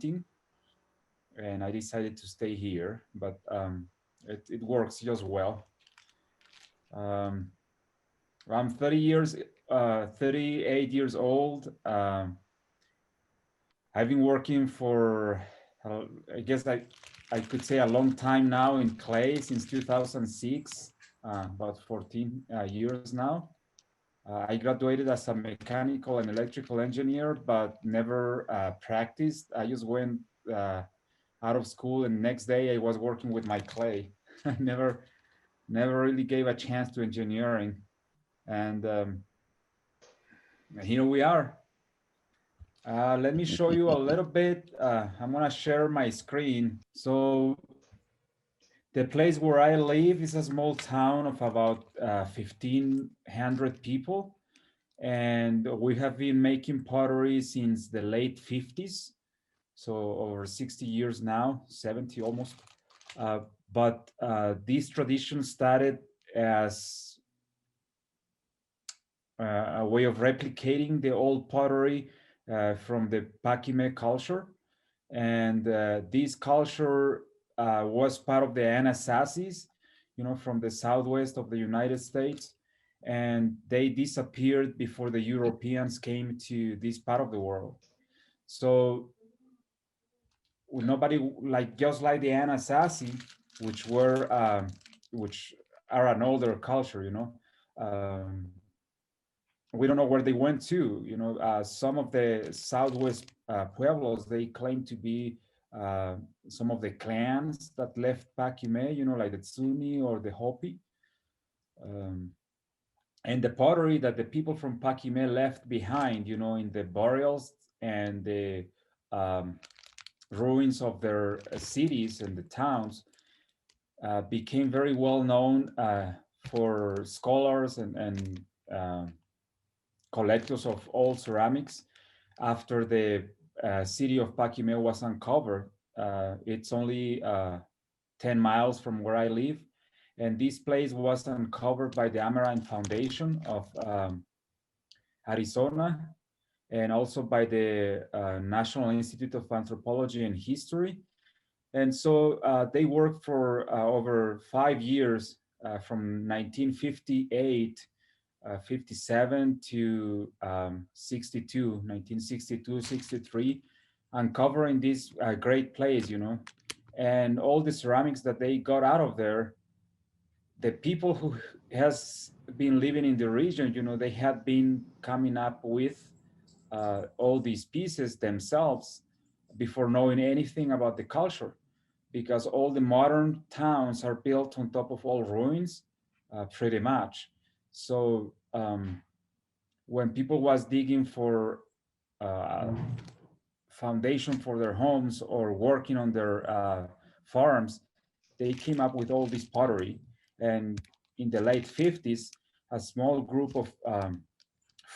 and I decided to stay here, but it works just well. Um, I'm 38 years old. I've been working for, uh, I guess I could say a long time now in clay since 2006, about 14 years now. I graduated as a mechanical and electrical engineer, but never practiced. I just went uh, out of school, and next day I was working with my clay. I never really gave a chance to engineering, and here we are. Let me show you a little bit. I'm gonna share my screen. So the place where I live is a small town of about 1,500 people, and we have been making pottery since the late 50s, so over 60 years now, 70 almost. Uh, but this tradition started as a way of replicating the old pottery from the Pakime culture. And this culture was part of the Anasazis, from the southwest of the United States. And they disappeared before the Europeans came to this part of the world. So nobody, like, just like the Anasazi, which were which are an older culture, um, we don't know where they went to. Some of the southwest pueblos, they claim to be uh, some of the clans that left Pakime, like the Tsuni or the Hopi. Um, and the pottery that the people from Pakime left behind, in the burials and the um, ruins of their cities and the towns, became very well known for scholars and um collectors of old ceramics after the city of Pakime was uncovered. It's only 10 miles from where I live. And this place was uncovered by the Amaranth Foundation of Arizona, and also by the National Institute of Anthropology and History. And so they worked for over 5 years, from 1958 57 to 62, 1962, 63, uncovering this great place, and all the ceramics that they got out of there. The people who has been living in the region, they had been coming up with all these pieces themselves before knowing anything about the culture, because all the modern towns are built on top of all ruins, pretty much. So when people was digging for uh, foundation for their homes or working on their farms, they came up with all this pottery. And in the late 50s, a small group of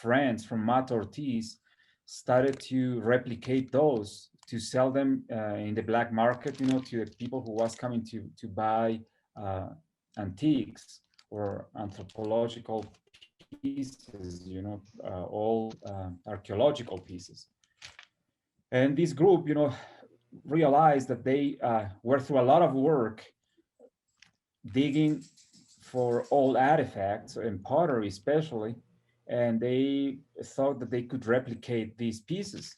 friends from Mata Ortiz started to replicate those to sell them in the black market, to the people who was coming to buy uh, antiques or anthropological pieces, all archaeological pieces. And this group, realized that they were through a lot of work digging for old artifacts and pottery especially, and they thought that they could replicate these pieces.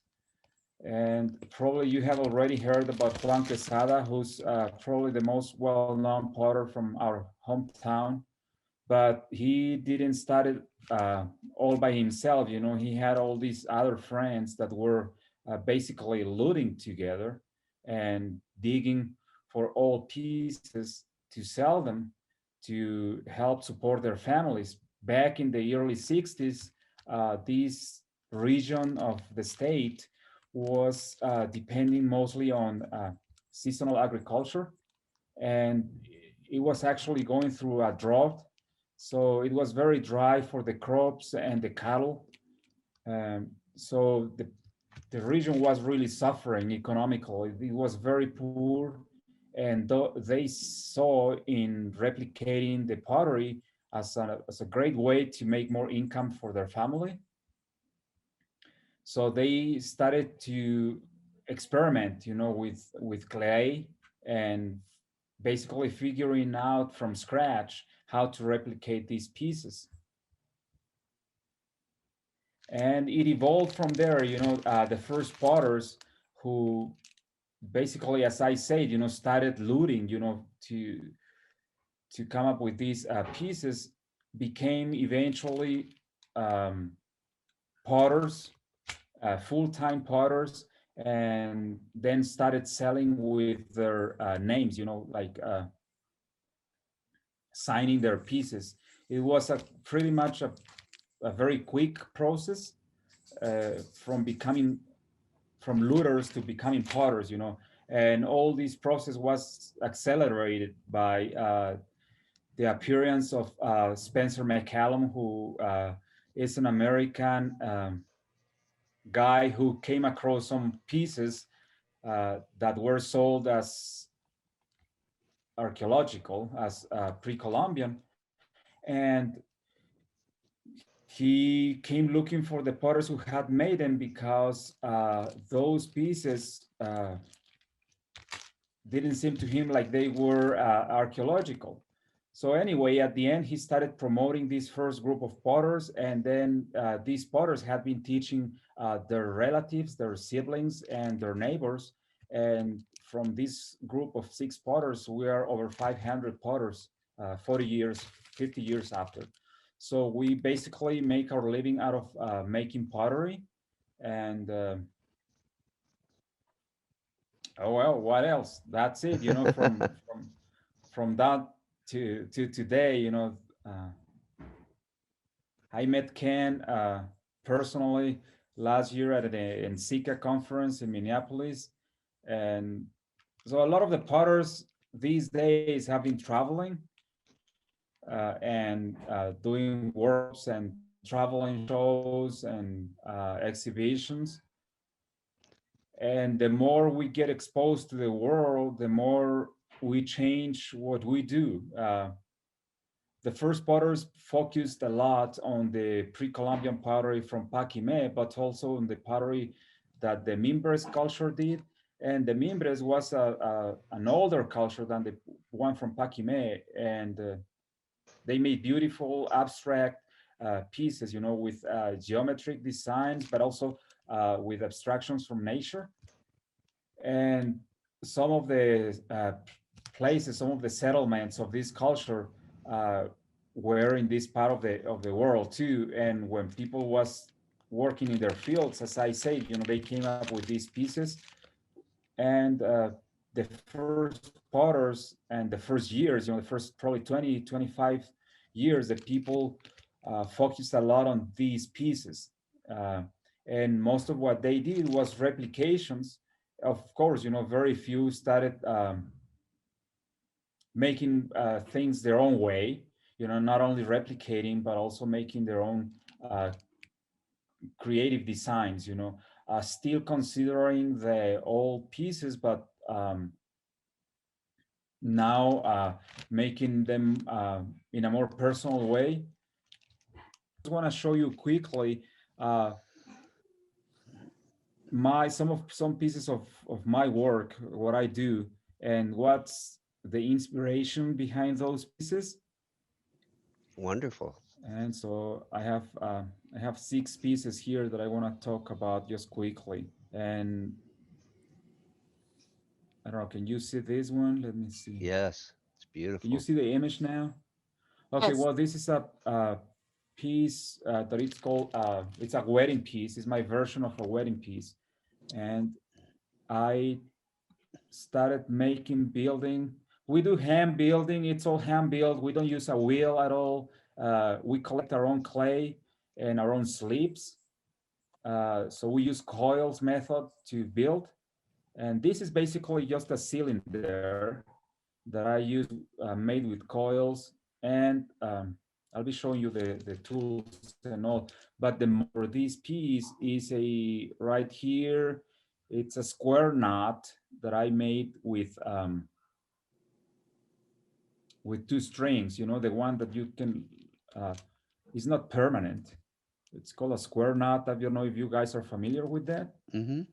And probably you have already heard about Juan Quesada, who's probably the most well-known potter from our hometown. But he didn't start it all by himself. He had all these other friends that were basically looting together and digging for old pieces to sell them to help support their families. Back in the early 60s, this region of the state was depending mostly on seasonal agriculture, and it was actually going through a drought. So it was very dry for the crops and the cattle. So the region was really suffering economically. It was very poor, and they saw in replicating the pottery as a great way to make more income for their family. So they started to experiment, with clay, and basically figuring out from scratch how to replicate these pieces. And it evolved from there. The first potters who basically, as I said, started looting, to come up with these pieces, became eventually um, potters, full-time potters, and then started selling with their names, signing their pieces. It was pretty much a very quick process, from becoming from looters to becoming potters, and all this process was accelerated by the appearance of Spencer McCallum, who is an American guy who came across some pieces that were sold as archaeological, as pre-Columbian, and he came looking for the potters who had made them, because those pieces didn't seem to him like they were archaeological. So anyway, at the end, he started promoting this first group of potters, and then these potters had been teaching their relatives, their siblings, and their neighbors. And from this group of 6 potters, we are over 500 potters, 40 years, 50 years after. So we basically make our living out of making pottery, and oh well, what else? That's it. From that to today. Uh, I met Ken personally last year at the NCICA conference in Minneapolis, and so a lot of the potters these days have been traveling and doing workshops and traveling shows and exhibitions. And the more we get exposed to the world, the more we change what we do. The first potters focused a lot on the pre-Columbian pottery from Paquimé, but also on the pottery that the Mimbres culture did. And the Mimbres was an older culture than the one from Paquimé, and they made beautiful abstract pieces, with geometric designs, but also with abstractions from nature. And some of the places, some of the settlements of this culture uh, were in this part of the world too. And when people was working in their fields, as I said, they came up with these pieces. And the first potters and the first years, the first probably 20, 25 years, the people focused a lot on these pieces. Uh, and most of what they did was replications. Of course, very few started making things their own way, not only replicating, but also making their own creative designs, still considering the old pieces, but now making them in a more personal way. I just want to show you quickly uh, some pieces of my work, what I do, and what's the inspiration behind those pieces. Wonderful. And so I have 6 pieces here that I want to talk about just quickly. And I don't know, can you see this one? Let me see. Yes, it's Can you beautiful. see the image now? Okay, Yes. well, this is a piece that it's called, it's a wedding piece. It's my version of a wedding piece. And I started making building. We do hand building. It's all hand built. We don't use a wheel at all. We collect our own clay and our own slips. So we use coils method to build. And this is basically just a cylinder that I use made with coils. And I'll be showing you the tools and all. But the mold for this piece is right here. It's a square knot that I made with 2 strings. The one that you can is not permanent. It's called a square knot. I don't know if you guys are familiar with that. Hmm.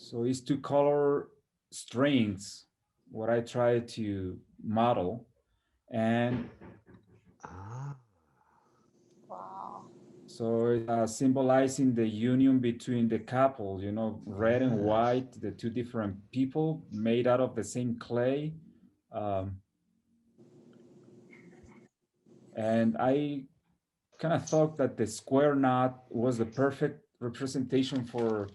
So it's two color strings, what I try to model. And Ah, Wow. so it's symbolizing the union between the couple, you know, red and yes. white, the two different people made out of the same clay. Um, and I kind of thought that the square knot was the perfect representation for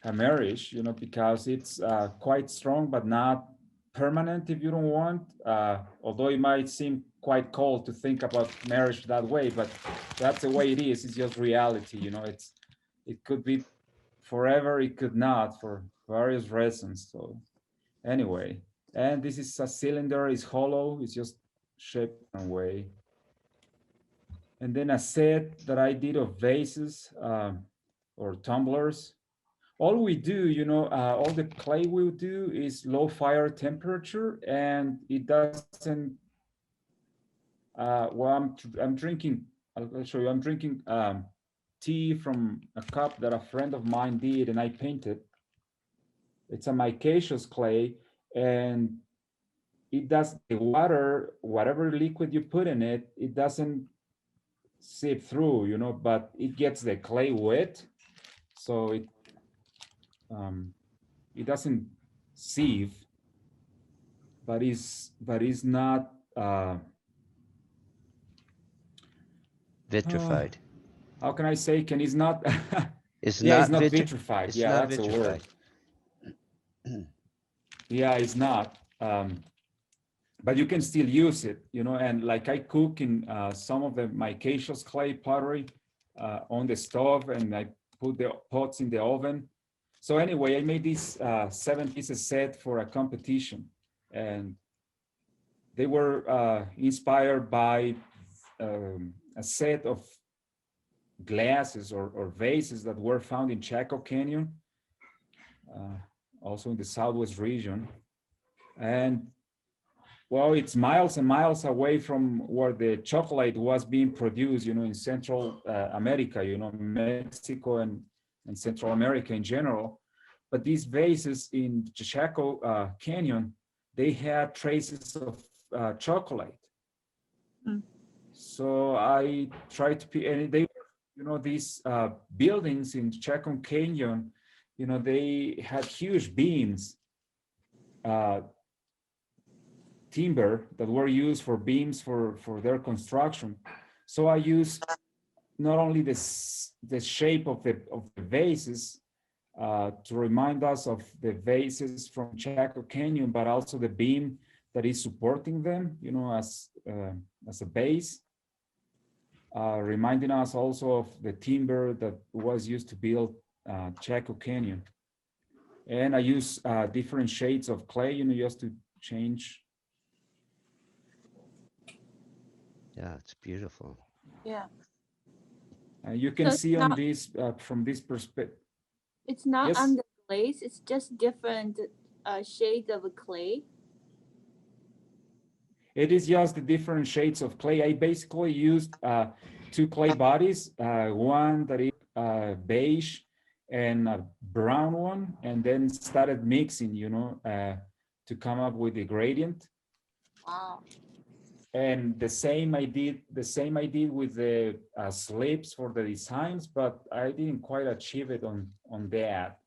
a marriage, you know, because it's quite strong but not permanent if you don't want. Although it might seem quite cold to think about marriage that way, but that's the way it is. It's just reality, you know. It could be forever, it could not for various reasons. So anyway, and this is a cylinder. It's hollow. It's just shaped in a way. And then a set that I did of vases or tumblers. All we do, you know, all the clay we do is low fire temperature, and it doesn't. Well, I'm drinking. I'll show you. I'm drinking tea from a cup that a friend of mine did, and I painted. It's a micaceous clay, and it does the water, whatever liquid you put in it, it doesn't seep through, you know, but it gets the clay wet, so um, it doesn't sieve, but it's not. Uh, Vitrified. how can I say? Can it's not? It's Yeah, it's not not vitri. vitrified. It's Yeah, not that's a word. vitrified. Yeah, it's not. But you can still use it, you know. And like I cook in some of the micaceous clay pottery on the stove, and I put the pots in the oven. So anyway, I made this 7 pieces set for a competition, and they were inspired by a set of glasses or vases that were found in Chaco Canyon, uh, also in the Southwest region. And well, it's miles and miles away from where the chocolate was being produced, you know, in Central America, you know, Mexico and Central America in general. But these vases in Chaco Canyon, they had traces of chocolate. Mm. So I tried to, and they, you know, these buildings in Chaco Canyon, you know, they had huge beams, uh, timber that were used for beams for their construction. So I use not only the shape of the vases to remind us of the vases from Chaco Canyon, but also the beam that is supporting them, you know, as a base, reminding us also of the timber that was used to build Chaco Canyon. And I use different shades of clay, you know, just to change. Yeah, it's beautiful. Yeah. You can So it's see on not this from this perspective. it's not Yes, under glaze. It's just different shades of clay. it is just the different shades of clay. I basically used two clay bodies, one that is beige and a brown one, and then started mixing, you know, to come up with the gradient. Wow. And the same I did with the slips for the designs, but I didn't quite achieve it on that.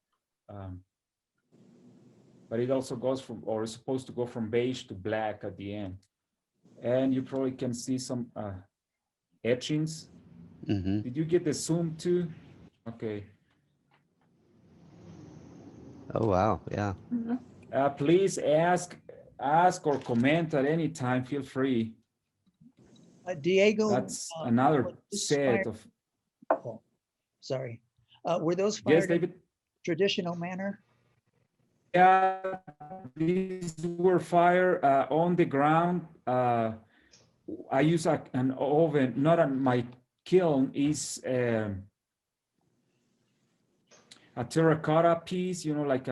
Um, but it also goes from, or is supposed to go from beige to black at the end. And you probably can see some etchings. Mm-hmm. Did you get the zoom too? Okay. Oh wow, yeah. Mhm. Please ask or comment at any time. Feel free. Diego, That's another was this set fired? of, Oh, sorry. Were those yes, fired in David. traditional manner? Yeah, these were fired on the ground. I use an oven, not on my kiln is a terracotta piece, you know, like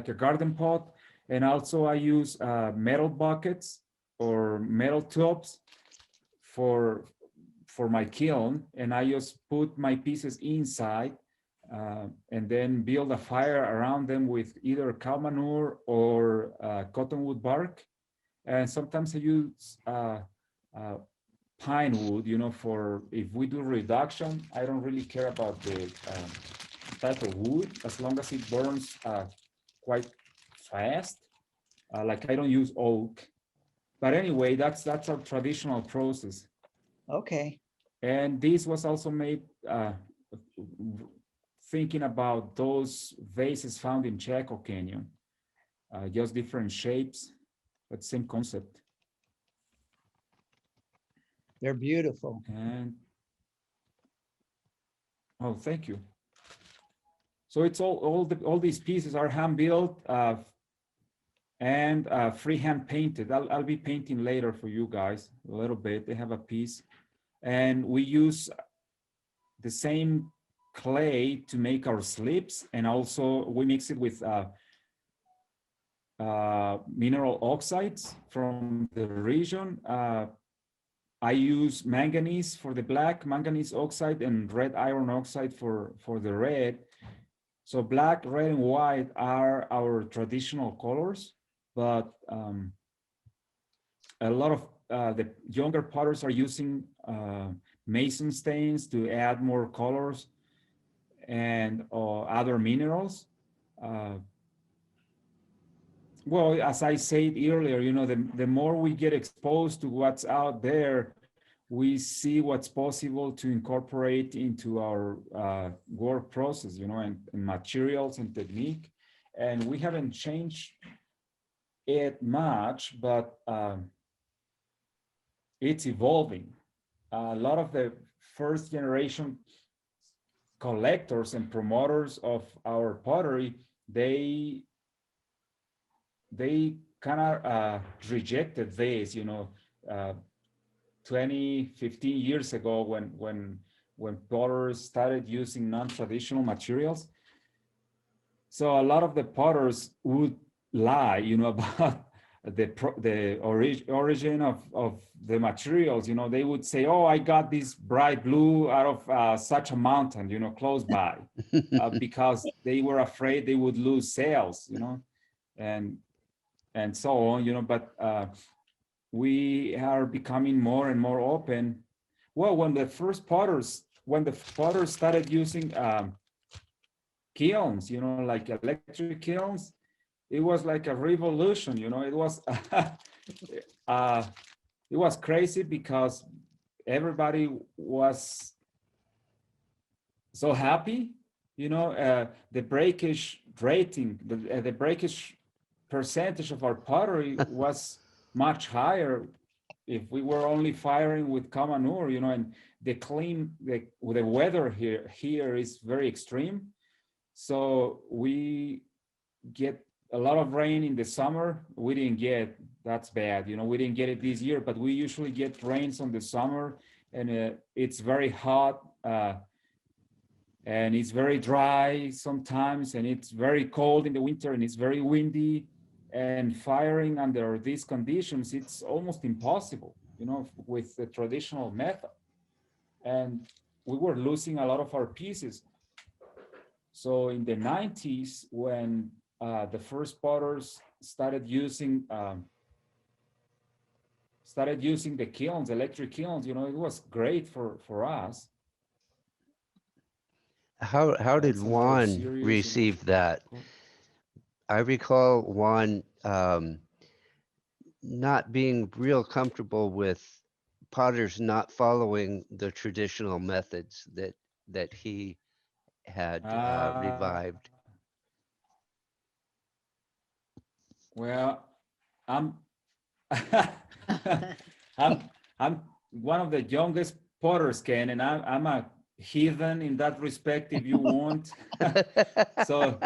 a garden pot. And also I use metal buckets or metal tubs for for my kiln, and I just put my pieces inside and then build a fire around them with either cow manure or cottonwood bark. And sometimes I use pine wood, you know, for if we do reduction. I don't really care about the type of wood as long as it burns quite fast. Like I don't use oak. But anyway, that's our traditional process. Okay. And this was also made thinking about those vases found in Chaco Canyon, just different shapes, but same concept. They're beautiful. And oh, thank you. So it's all these pieces are hand built and freehand painted. I'll be painting later for you guys a little bit. They have a piece, and we use the same clay to make our slips, and also we mix it with mineral oxides from the region. I use manganese for the black, manganese oxide, and red iron oxide for the red. So black, red, and white are our traditional colors, but a lot of the younger potters are using mason stains to add more colors and other minerals. Well, as I said earlier, you know, the more we get exposed to what's out there, we see what's possible to incorporate into our work process, you know, and materials and technique. And we haven't changed it much, but it's evolving. A lot of the first generation collectors and promoters of our pottery, they kind of rejected this, you know, 20, 15 years ago when potters started using non-traditional materials. So a lot of the potters would lie, you know, about the origin of the materials. You know, they would say, "Oh, I got this bright blue out of such a mountain, you know, close by," because they were afraid they would lose sales, you know, and so on, you know. But we are becoming more and more open. Well, when the potters started using kilns, you know, like electric kilns, it was like a revolution, you know. It was it was crazy because everybody was so happy, you know. The breakage rating, the breakage percentage of our pottery was much higher if we were only firing with common ore, you know. And the weather here is very extreme, so we get a lot of rain in the summer. We didn't get, that's bad, you know, we didn't get it this year, but we usually get rains on the summer, and it's very hot and it's very dry sometimes, and it's very cold in the winter, and it's very windy. And firing under these conditions, it's almost impossible, you know, with the traditional method. And we were losing a lot of our pieces. So in the 90s, when the first potters started using the kilns, electric kilns, you know, it was great for us. How did That's a little Juan serious, receive you know. that? I recall Juan not being real comfortable with potters not following the traditional methods that he had revived. Well, I'm I'm one of the youngest potters, Ken, and I'm a heathen in that respect, if you want. So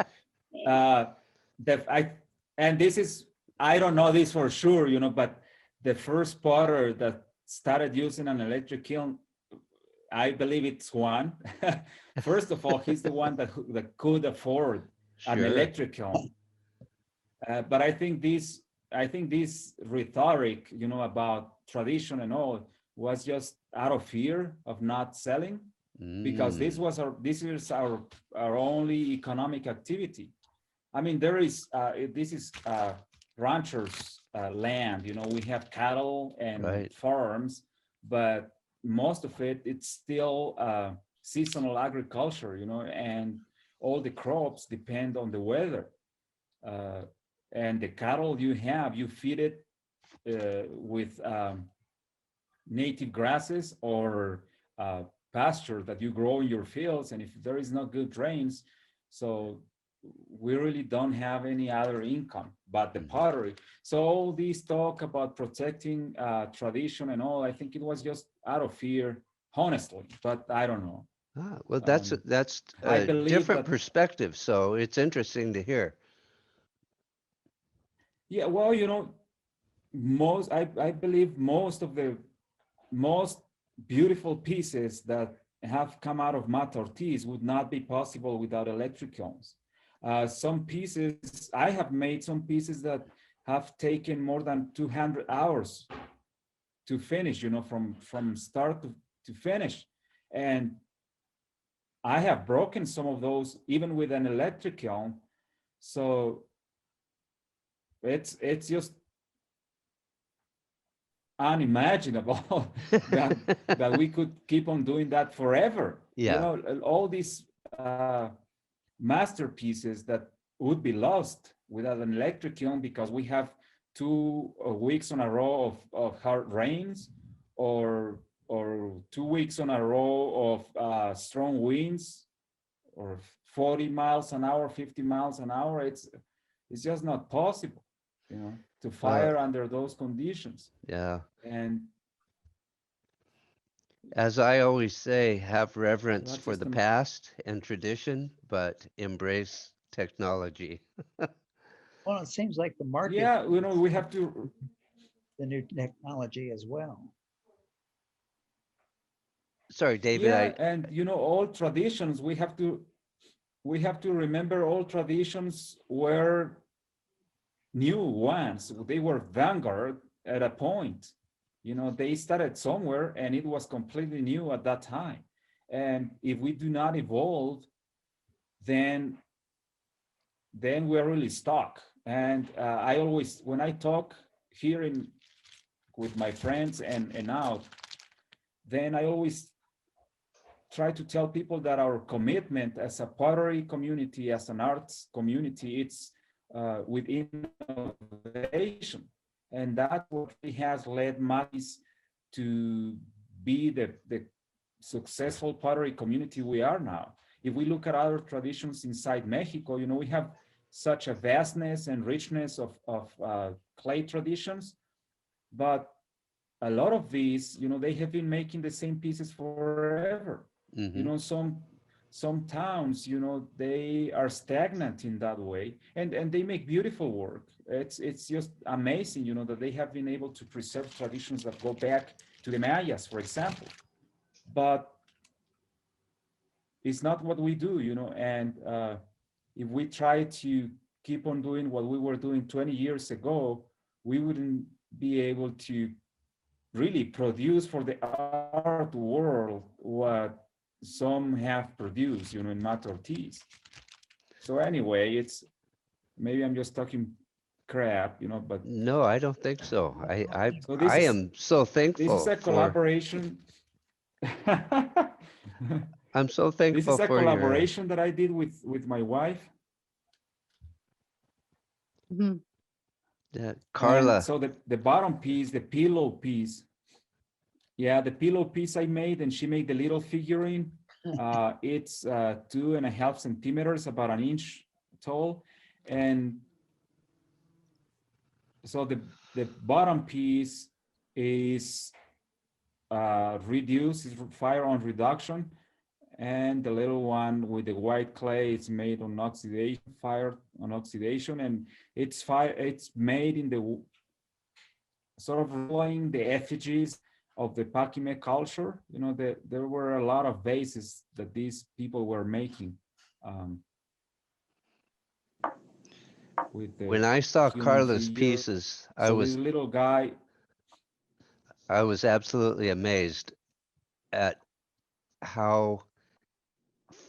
and this is, I don't know this for sure, you know, but the first potter that started using an electric kiln, I believe it's Juan. First of all, he's the one that could afford an Sure. electric kiln. But I think this rhetoric, you know, about tradition and all was just out of fear of not selling. because Mm, this is our only economic activity. I mean, there is this is ranchers' land. You know, we have cattle and right. farms, but most of it's still seasonal agriculture. You know, and all the crops depend on the weather. Uh, and the cattle you feed it with native grasses or uh, pasture that you grow in your fields. And if there is not good drains, so we really don't have any other income but the Mhm. pottery. So all this talk about protecting tradition and all, I think it was just out of fear, honestly. But I don't know. Ah, well, Um, that's I a believe different that, perspective, so it's interesting to hear. yeah. Well, you know, I believe most of the most beautiful pieces that have come out of Mata Ortiz would not be possible without electric kilns. Some pieces, I have made some pieces that have taken more than 200 hours to finish, you know, from start to finish. And I have broken some of those even with an electric kiln. So it's just unimaginable that we could keep on doing that forever. You Yeah. know, all these masterpieces that would be lost without an electric kiln because we have 2 weeks on a row of hard rains, or 2 weeks on a row of strong winds, or 40 miles an hour, 50 miles an hour. It's just not possible, you know, to Well, fire under those conditions. yeah. And As I always say, have reverence that's for just the past and tradition, but embrace technology. Well, it seems like the market yeah, you know, needs we have to. the new technology as well. Sorry, David, Yeah, and you know, all traditions, we have to remember all traditions were new ones. They were vanguard at a point. You know, they started somewhere and it was completely new at that time. And if we do not evolve, then we're really stuck. And I always, when I talk here in with my friends and out, then I always try to tell people that our commitment as a pottery community, as an arts community, it's with innovation. And that's what really has led Matis to be the successful pottery community we are now. If we look at other traditions inside Mexico, you know, we have such a vastness and richness of clay traditions, but a lot of these, you know, they have been making the same pieces forever. You know, hmm some towns, you know, they are stagnant in that way, and they make beautiful work. It's just amazing, you know, that they have been able to preserve traditions that go back to the Mayas, for example. But it's not what we do, you know, and if we try to keep on doing what we were doing 20 years ago, we wouldn't be able to really produce for the art world what some have produced, you know, in Mata Ortiz. So anyway, it's maybe I'm just talking crap, you know, but No, I don't think so. so I am so this is thankful a for collaboration. I'm so This thankful is a for your collaboration that I did with my wife. Mhm. And Carla. so the bottom piece, the pillow piece, yeah, the pillow piece I made, and she made the little figurine. It's 2.5 centimeters, about an inch tall. And so the bottom piece is reduced, is fire on reduction. And the little one with the white clay is made on oxidation, fire on oxidation. And it's made in the sort of following the effigies of the Paquime culture. You know, there were a lot of vases that these people were making um, with the When I saw human Carla's figure. pieces, So this little guy, I was absolutely amazed at how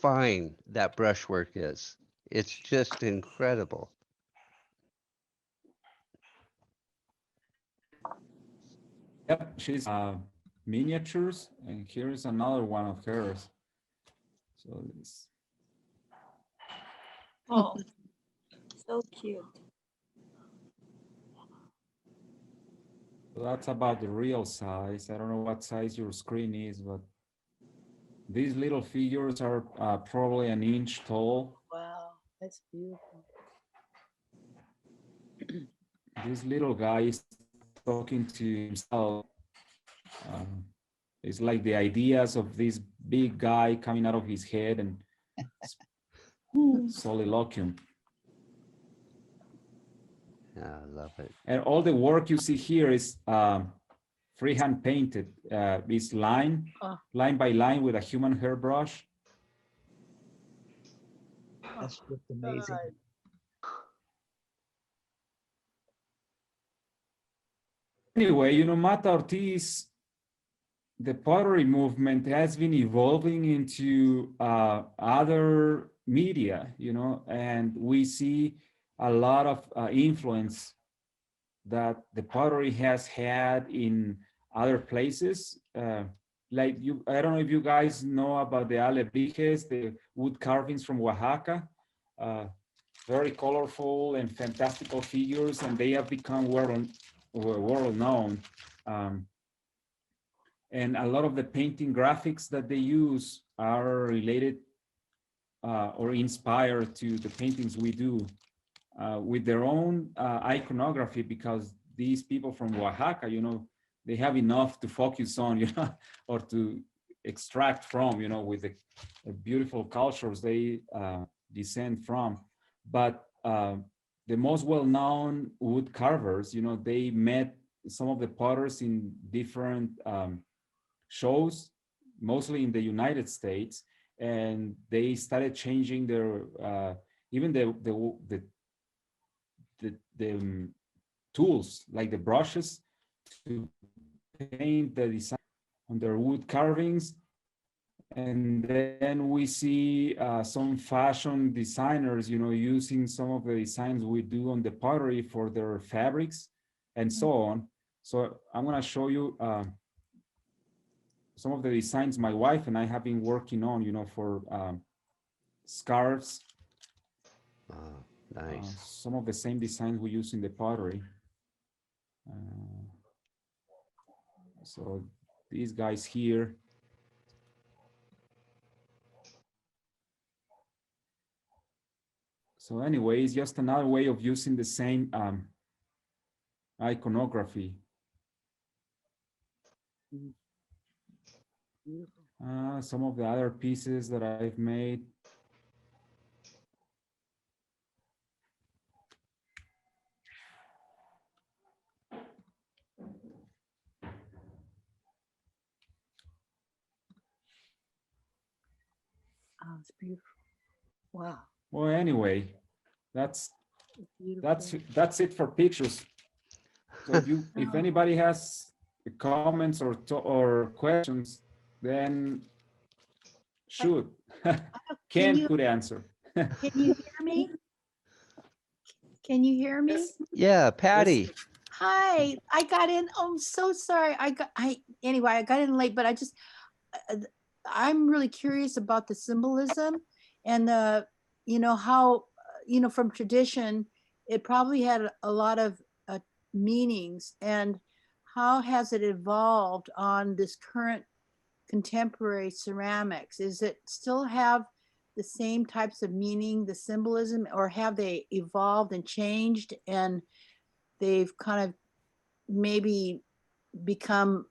fine that brushwork is. It's just incredible. Yep, she's miniatures, and here's another one of hers. So it's Oh, so cute. so that's about the real size. I don't know what size your screen is, but these little figures are probably an inch tall. Wow, that's beautiful. This little guy is talking to himself. Um, it's like the ideas of this big guy coming out of his head and soliloquium. Yeah, I love it. And all the work you see here is freehand painted. It's line by line with a human hairbrush. That's just amazing. Anyway, you know, Mata Ortiz, the pottery movement has been evolving into other media, you know, and we see a lot of influence that the pottery has had in other places. Like you, I don't know if you guys know about the alebrijes, the wood carvings from Oaxaca. Very colorful and fantastical figures, and they have become world known. And a lot of the painting graphics that they use are related or inspired to the paintings we do with their own iconography, because these people from Oaxaca, you know, they have enough to focus on, you know, or to extract from, you know, with the beautiful cultures they descend from. But the most well-known wood carvers, you know, they met some of the potters in different shows, mostly in the United States, and they started changing their even the tools, like the brushes, to paint the design on their wood carvings. And then we see some fashion designers, you know, using some of the designs we do on the pottery for their fabrics and so on. So I'm going to show you some of the designs my wife and I have been working on, you know, for scarves. Nice. Some of the same designs we use in the pottery. So these guys here. So anyway, it's just another way of using the same iconography. Some of the other pieces that I've made. Oh, it's beautiful. Wow. Well, anyway, that's it for pictures. So if anybody has comments or questions, then shoot. Ken could answer. Can you hear me? Can you hear me? Yeah, Patti. Yes. Hi, I got in. Oh, I'm so sorry. Anyway, I got in late, but I'm really curious about the symbolism and you know, how, you know, from tradition, it probably had a lot of meanings, and how has it evolved on this current contemporary ceramics? Is it still have the same types of meaning, the symbolism, or have they evolved and changed and they've kind of maybe become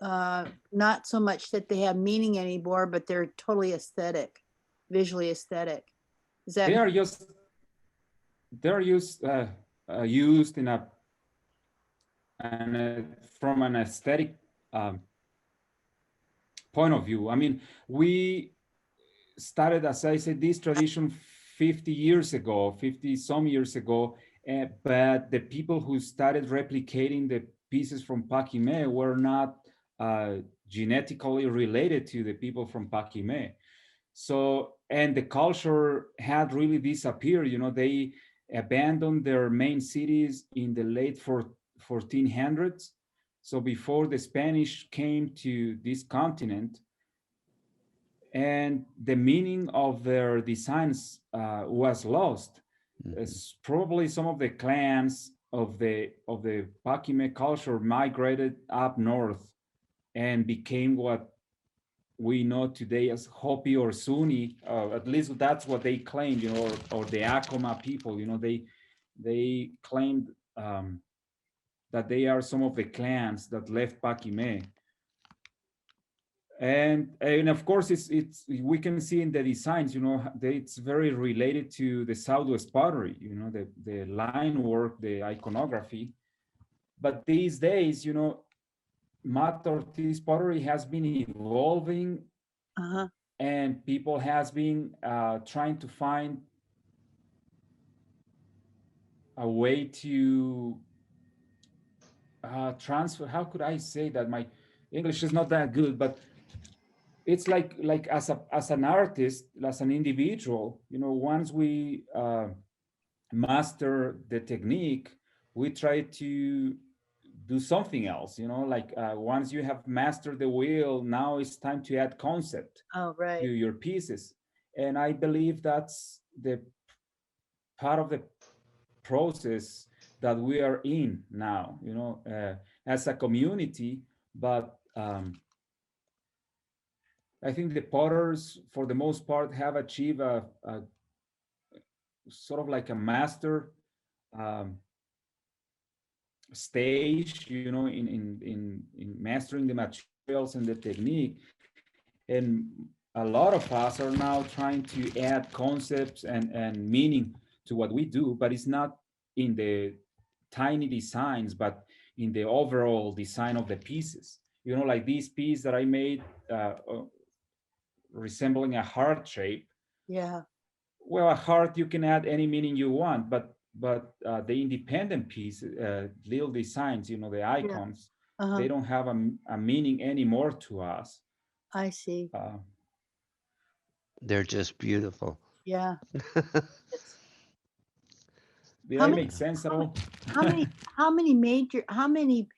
not so much that they have meaning anymore, but they're totally aesthetic, visually aesthetic? Is that they're used in from an aesthetic point of view. I mean, we started, as I said, this tradition 50 years ago, 50 some years ago, but the people who started replicating the pieces from Paquimé were not genetically related to the people from Paquimé. So, and the culture had really disappeared. They abandoned their main cities in the late 1400s. So before the Spanish came to this continent, and the meaning of their designs was lost. It's probably some of the clans of the Pakime culture migrated up north and became what we know today as Hopi or Sunni. At least that's what they claimed, or the Akama people. They claimed that they are some of the clans that left Pakime. And of course it's we can see in the designs, it's very related to the Southwest pottery, the line work, the iconography. But these days, Mata Ortiz pottery has been evolving, and people has been trying to find a way to transfer. How could I say that? My English is not that good, but it's like as an artist, as an individual, once we master the technique, we try to do something else, like once you have mastered the wheel, now it's time to add concept Oh, right. to your pieces. And I believe that's the part of the process that we are in now, as a community. But I think the potters, for the most part, have achieved a sort of like a master um, stage, in mastering the materials and the technique. And a lot of us are now trying to add concepts and meaning to what we do, but it's not in the tiny designs, but in the overall design of the pieces. Like this piece that I made, resembling a heart shape. Yeah. Well, a heart, you can add any meaning you want, but the independent piece, little designs, the icons, Uh-huh. they don't have a meaning anymore to us. I see. They're just beautiful. Yeah. Did How I many- make sense at all? how many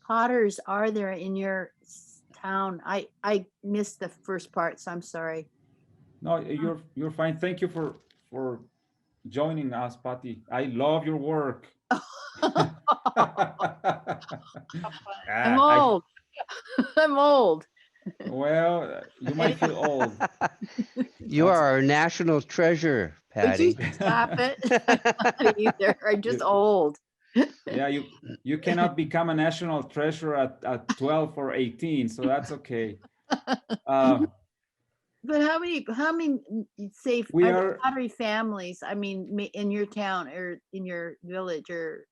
potters are there in your town? I missed the first part, so I'm sorry. No, you're fine. Thank you for joining us, Patti. I love your work. I'm old. I'm old. Well, you might feel old. You are our national treasure, Would you Patti. stop it? I'm not either. I'm just old. Yeah, you cannot become a national treasure at 12 or 18, so that's okay. But how many say We are there are pottery families? I mean, in your town or in your village or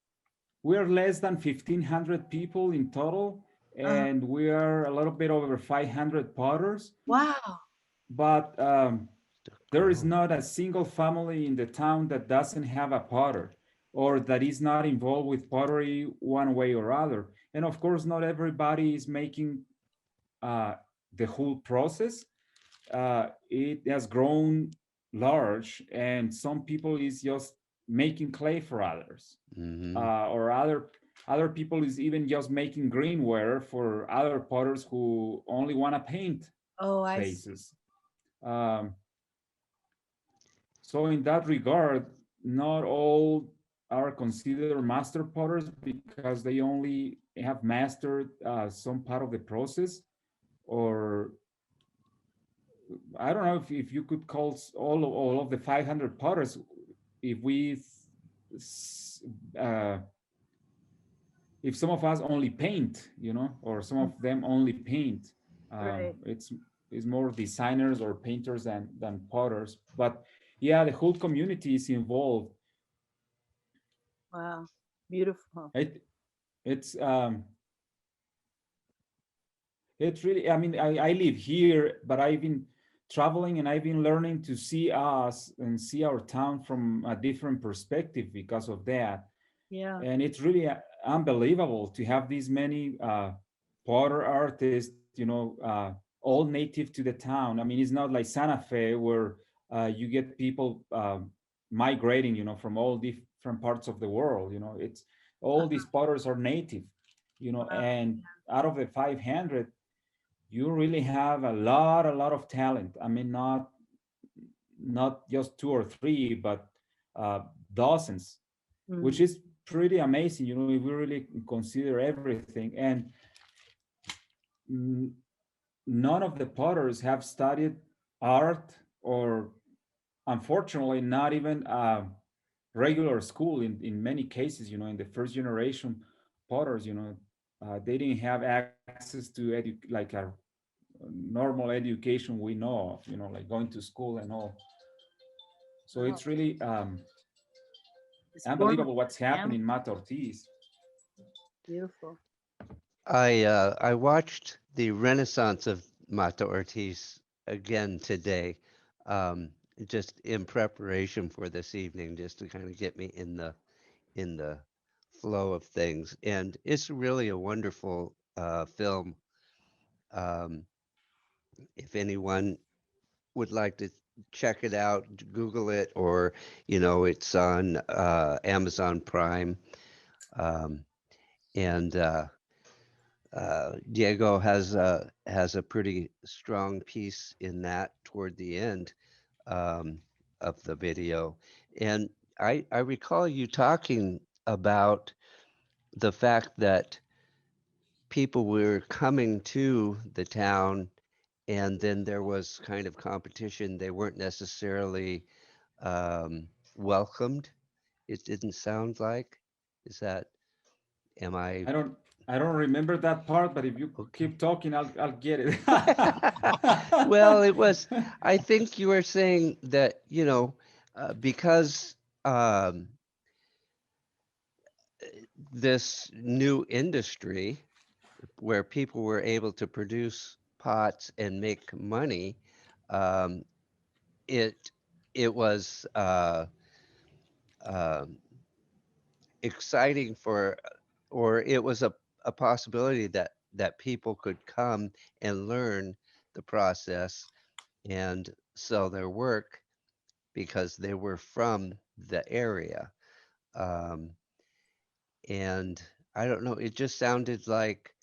we're less than 1,500 people in total, and we are a little bit over 500 potters. wow. But there is not a single family in the town that doesn't have a potter or that is not involved with pottery one way or other. And of course, not everybody is making the whole process. It has grown large, and some people is just making clay for others, or other people is even just making greenware for other potters who only want to paint Oh, I see. vases. So in that regard, not all are considered master potters because they only have mastered some part of the process, or I don't know if you could call all of the 500 potters, if we uh, if some of us only paint, or some of them only paint. Right. It's more designers or painters than potters. But yeah, the whole community is involved. Wow. Beautiful. It's really, I mean, I live here, but I've been traveling and I've been learning to see us and see our town from a different perspective because of that. Yeah. And it's really unbelievable to have these many potter artists, all native to the town. I mean, it's not like Santa Fe where you get people migrating, you know, from all different parts of the world. You know, it's all these potters are native, you know, and out of the 500, you really have a lot of talent. I mean, not just two or three, but uh, dozens, which is pretty amazing. You know, if we really consider everything, and mm, none of the potters have studied art or, unfortunately, not even regular school in many cases. You know, in the first generation potters, you know, they didn't have access to like a normal education we know of, you know, like going to school and all. So it's really It's unbelievable formative, what's happening in Mata Ortiz. beautiful. I watched the Renaissance of Mata Ortiz again today, um, just in preparation for this evening, just to kind of get me in the flow of things. And it's really a wonderful film. Um, if anyone would like to check it out, Google it, or it's on Amazon Prime. Um, and Diego has a pretty strong piece in that toward the end um, of the video, and I recall you talking about the fact that people were coming to the town, and then there was kind of competition. They weren't necessarily welcomed. It didn't sound like. Is that? Am I I don't I don't remember that part, but if you okay? keep talking, I'll get it. Well, it was, I think you were saying that, because um, this new industry where people were able to produce pots and make money, um, it it was um exciting for, or it was a possibility that people could come and learn the process and sell their work because they were from the area. Um, and I don't know, it just sounded like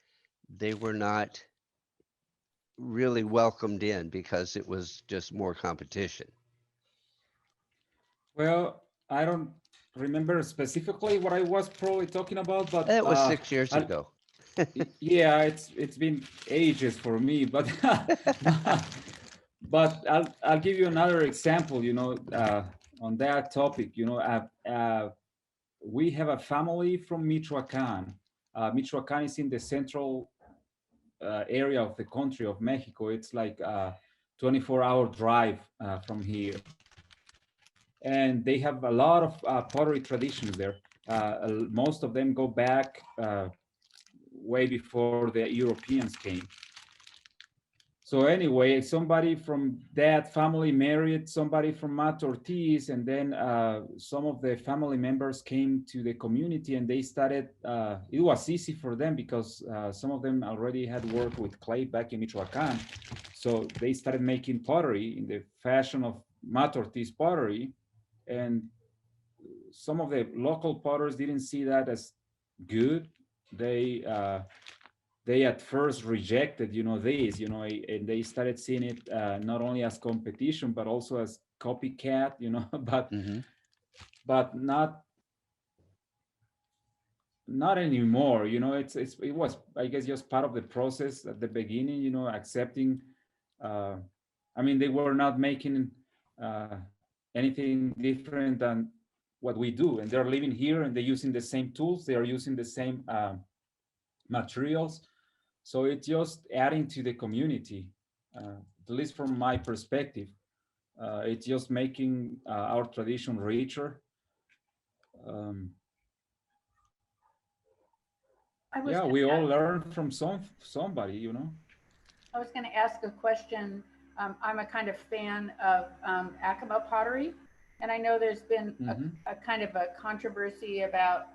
they were not really welcomed in because it was just more competition. Well, I don't remember specifically what I was probably talking about, but That was 6 years I, ago. yeah, it's been ages for me, but but I'll give you another example. You know, on that topic. You know, we have a family from Michoacan. Michoacan is in the central area of the country of Mexico. It's like a 24-hour drive from here, and they have a lot of pottery traditions there. Most of them go back way before the Europeans came. So anyway, somebody from that family married somebody from Mata Ortiz, and then some of the family members came to the community, and they started. It was easy for them because some of them already had worked with clay back in Michoacan, so they started making pottery in the fashion of Mata Ortiz pottery, and some of the local potters didn't see that as good. They uh, they at first rejected, you know, this, you know, and they started seeing it not only as competition but also as copycat, you know, Hmm. but not anymore. You know, it was, I guess, just part of the process at the beginning. You know, accepting. Uh, I mean, they were not making uh, anything different than what we do, and they're living here and they're using the same tools. They are using the same materials. So it's just adding to the community, at least from my perspective. It's just making our tradition richer. Um, I was yeah, going we to all ask, learn from somebody, you know. I was going to ask a question. I'm a kind of fan of Akama Pottery, and I know there's been Hmm. a kind of a controversy about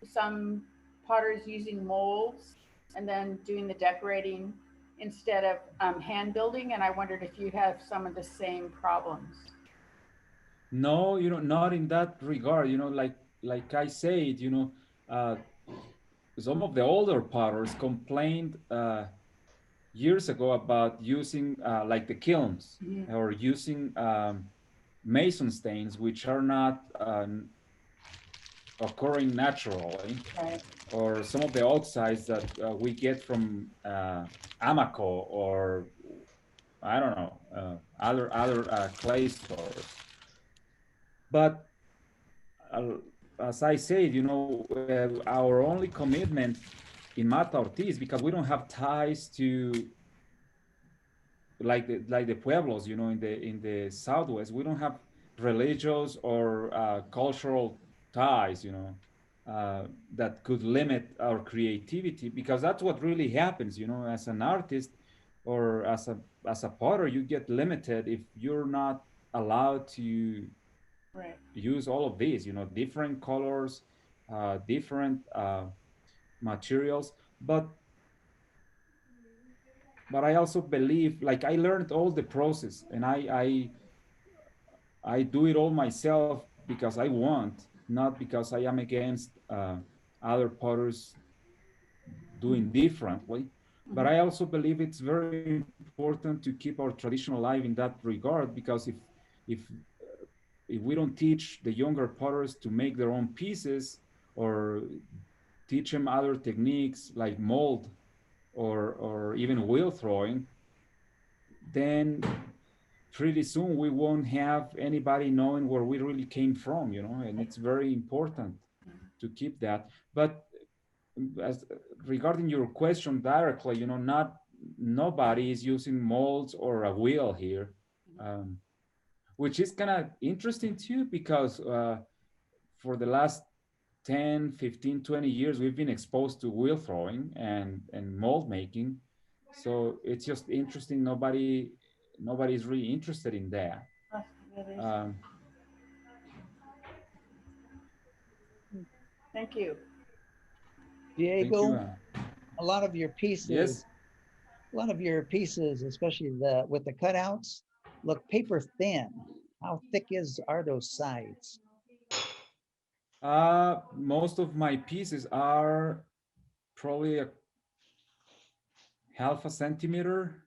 some potters using molds and then doing the decorating instead of hand building, and I wondered if you have some of the same problems. No, not in that regard. Like I said, uh, some of the older potters complained years ago about using like the kilns Mhm. or using mason stains, which are not occurring naturally, Right. or some of the oxides that we get from Amaco or I don't know other clay stores. But uh, as I said, our only commitment in Mata Ortiz, because we don't have ties to like the pueblos, in the southwest, we don't have religious or cultural ties, that could limit our creativity, because that's what really happens, as an artist or as a potter, you get limited if you're not allowed to Right. use all of these, different colors, different materials. But I also believe, like, I learned all the process, and I do it all myself because I want, not because I am against other potters doing differently. But Mhm. I also believe it's very important to keep our tradition alive in that regard, because if if we don't teach the younger potters to make their own pieces, or teach them other techniques like mold or even wheel throwing, then pretty soon we won't have anybody knowing where we really came from, and it's very important to keep that. But as regarding your question directly, not nobody is using molds or a wheel here, um, which is kind of interesting too, because for the last 10, 15, 20 years, we've been exposed to wheel throwing and mold making. So it's just interesting. Nobody's really interested in that. Oh, it is. Um, Thank you. thank you. Diego, a lot of your Yes. pieces, a lot of your pieces, especially the with the cutouts, look paper thin. How thick are those sides? Most of my pieces are probably a half a centimeter,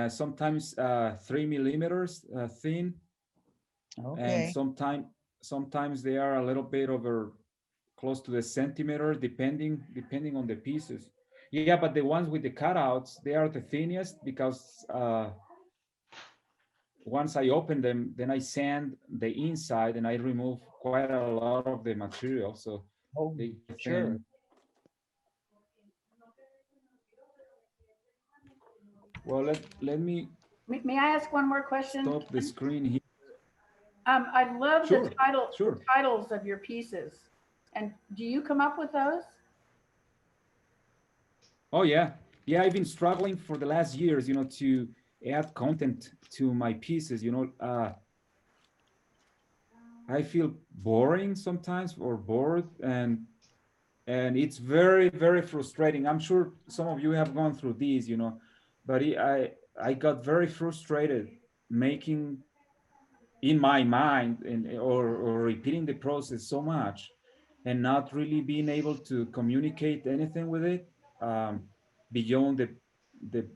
sometimes 3 millimeters thin, and Okay. sometimes they are a little bit over close to the centimeter, depending on the pieces. Yeah, but the ones with the cutouts, they are the thinnest, because once I open them, then I sand the inside and I remove quite a lot of the material, so Oh, they get thin. sure. Well, let me May I ask one more question? stop the screen here. I love Sure, the sure. titles of your pieces. And do you come up with those? Oh yeah, yeah. I've been struggling for the last years, to add content to my pieces. I feel boring sometimes, or bored, and it's very, very frustrating. I'm sure some of you have gone through these, but I got very frustrated making in my mind, or repeating the process so much, and not really being able to communicate anything with it, um, beyond the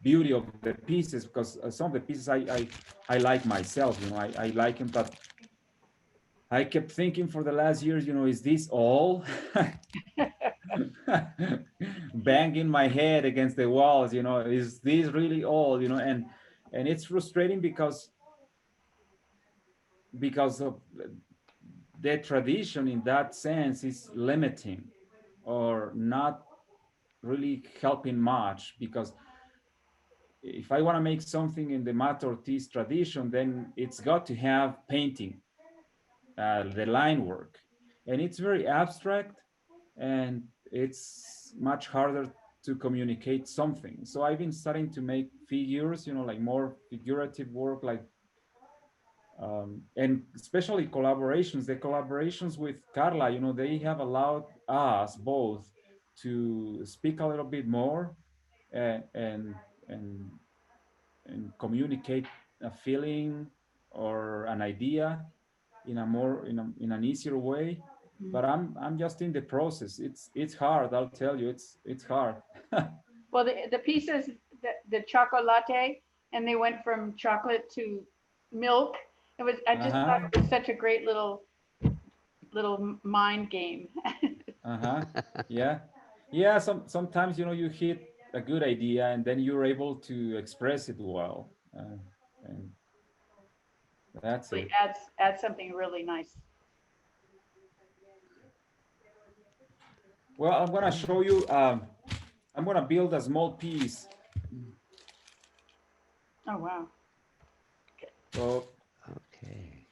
beauty of the pieces, because some of the pieces I like myself, I like them, but I kept thinking for the last years, is this all? Banging my head against the walls, is this really all? And it's frustrating, because of the tradition in that sense is limiting, or not really helping much, because if I want to make something in the Mata Ortiz tradition, then it's got to have painting, the line work, and it's very abstract, and it's much harder to communicate something. So I've been starting to make figures, like more figurative work, like and especially collaborations. The collaborations with Carla, they have allowed us both to speak a little bit more, and and and, and communicate a feeling or an idea in a more in an easier way. But I'm just in the process. It's hard. I'll tell you, it's hard. Well, the pieces, the Choco Latte, and they went from chocolate to milk. It was, I just thought Uh-huh. it was such a great little mind game. Uh-huh. Yeah. Yeah, sometimes you hit a good idea and then you're able to express it well. And that's Really it. adds something really nice. Well, I'm gonna show you. I'm gonna build a small piece. Oh, wow. So Okay.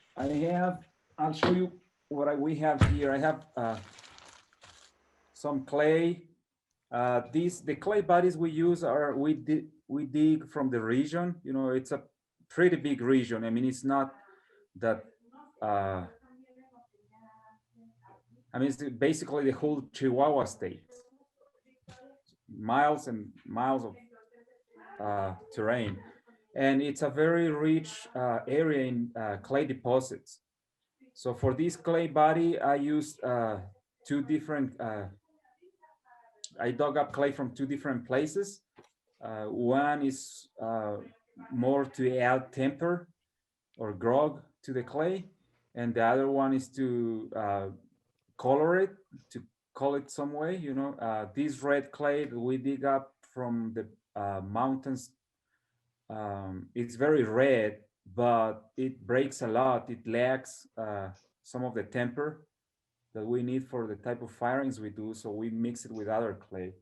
I'll show you what we have here. I have some clay. The clay bodies we use are we dig from the region. It's a pretty big region. I mean, it's not that. I mean, it's basically the whole Chihuahua state. Miles and miles of terrain, and it's a very rich area in clay deposits. So for this clay body, I used two different. I dug up clay from two different places. One is more to add temper or grog to the clay, and the other one is to color it, to call it some way. This red clay that we dig up from the mountains, it's very red, but it breaks a lot. It lacks some of the temper that we need for the type of firings we do. So we mix it with other clay.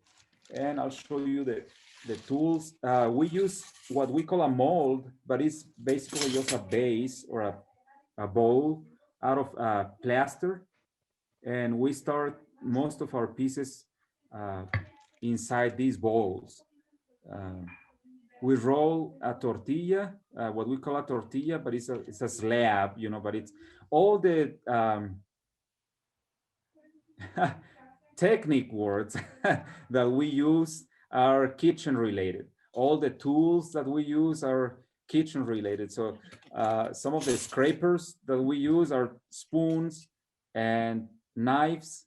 And I'll show you the tools. We use what we call a mold, but it's basically just a base or a bowl out of plaster. And we start most of our pieces inside these bowls. Um, we roll a tortilla, what we call a tortilla, but it's a slab, but it's all the technique words that we use are kitchen related. All the tools that we use are kitchen related. So some of the scrapers that we use are spoons and knives,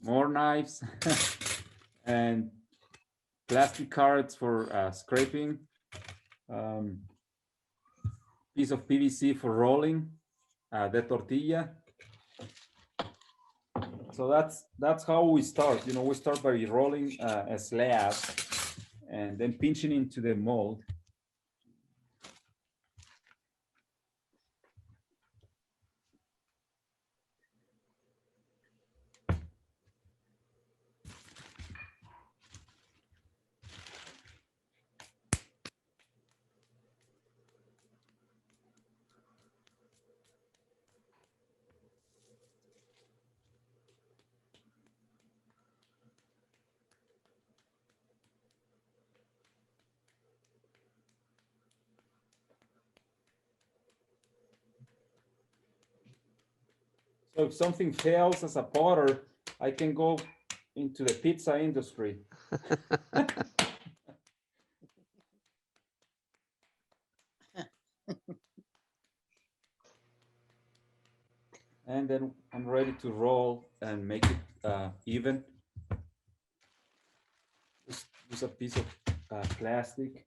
more knives, and plastic cards for scraping, piece of PVC for rolling the tortilla. So that's how we start. We start by rolling a slab and then pinching into the mold. So if something fails as a potter, I can go into the pizza industry. And then I'm ready to roll and make it even. Just use a piece of plastic.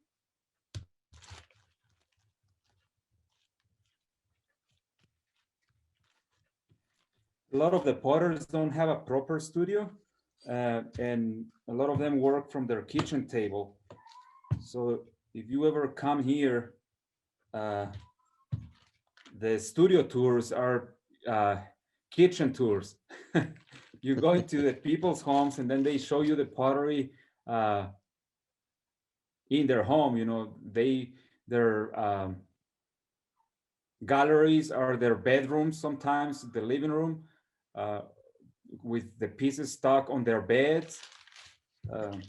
A lot of the potters don't have a proper studio, and a lot of them work from their kitchen table. So if you ever come here, the studio tours are kitchen tours. You go into the people's homes and then they show you the pottery in their home. Their galleries are their bedrooms, sometimes the living room, with the pieces stuck on their beds. Can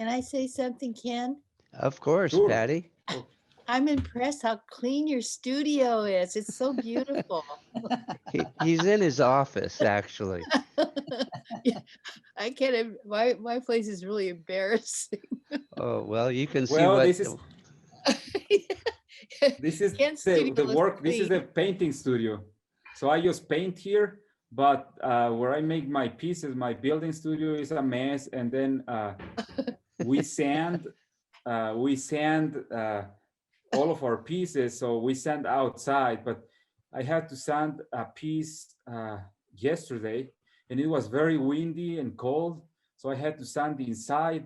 I say something, Ken? Of course, Sure. Patti. I'm impressed how clean your studio is. It's so beautiful. He's in his office, actually. Yeah, I can't, my place is really embarrassing. Oh, well, you can see Well, what. this is Ken's the studio is work. This is the clean. painting studio. So I just paint here, but where I make my pieces, my building studio is a mess. And then we sand, all of our pieces. So we sand outside, but I had to sand a piece yesterday, and it was very windy and cold. So I had to sand inside,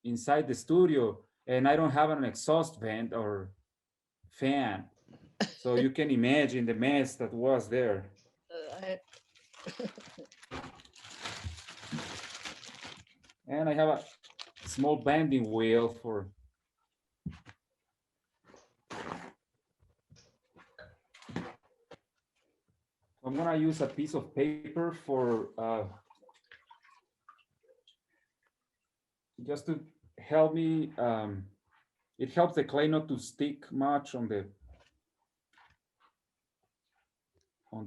inside the studio, and I don't have an exhaust vent or fan. So you can imagine the mess that was there. I- And I have a small bending wheel for. I'm gonna use a piece of paper for just to help me. It helps the clay not to stick much on the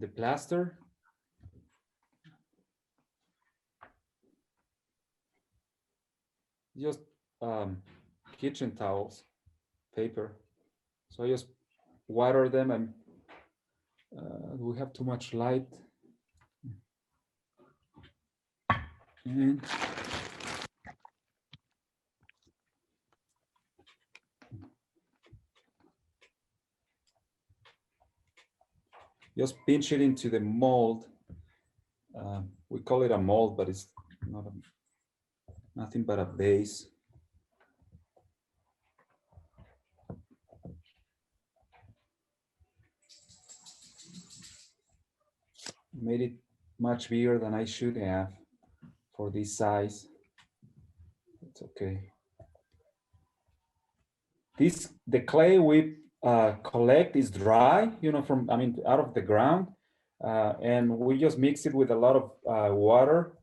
plaster. Just kitchen towels, paper. So I just water them, and we have too much light. And just pinch it into the mold. We call it a mold, but it's nothing but a base. Made it much bigger than I should have for this size. It's okay. The clay we collect is dry, from out of the ground, and we just mix it with a lot of water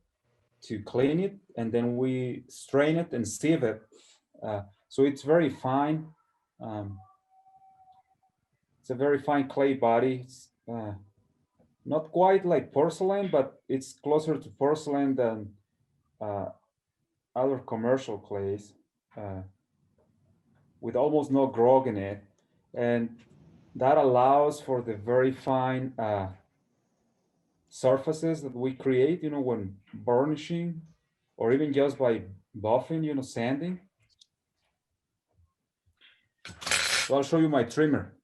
to clean it, and then we strain it and sieve it. So it's very fine. It's a very fine clay body. It's not quite like porcelain, but it's closer to porcelain than uh, other commercial clays, with almost no grog in it. And that allows for the very fine surfaces that we create, when burnishing, or even just by buffing, sanding. So I'll show you my trimmer.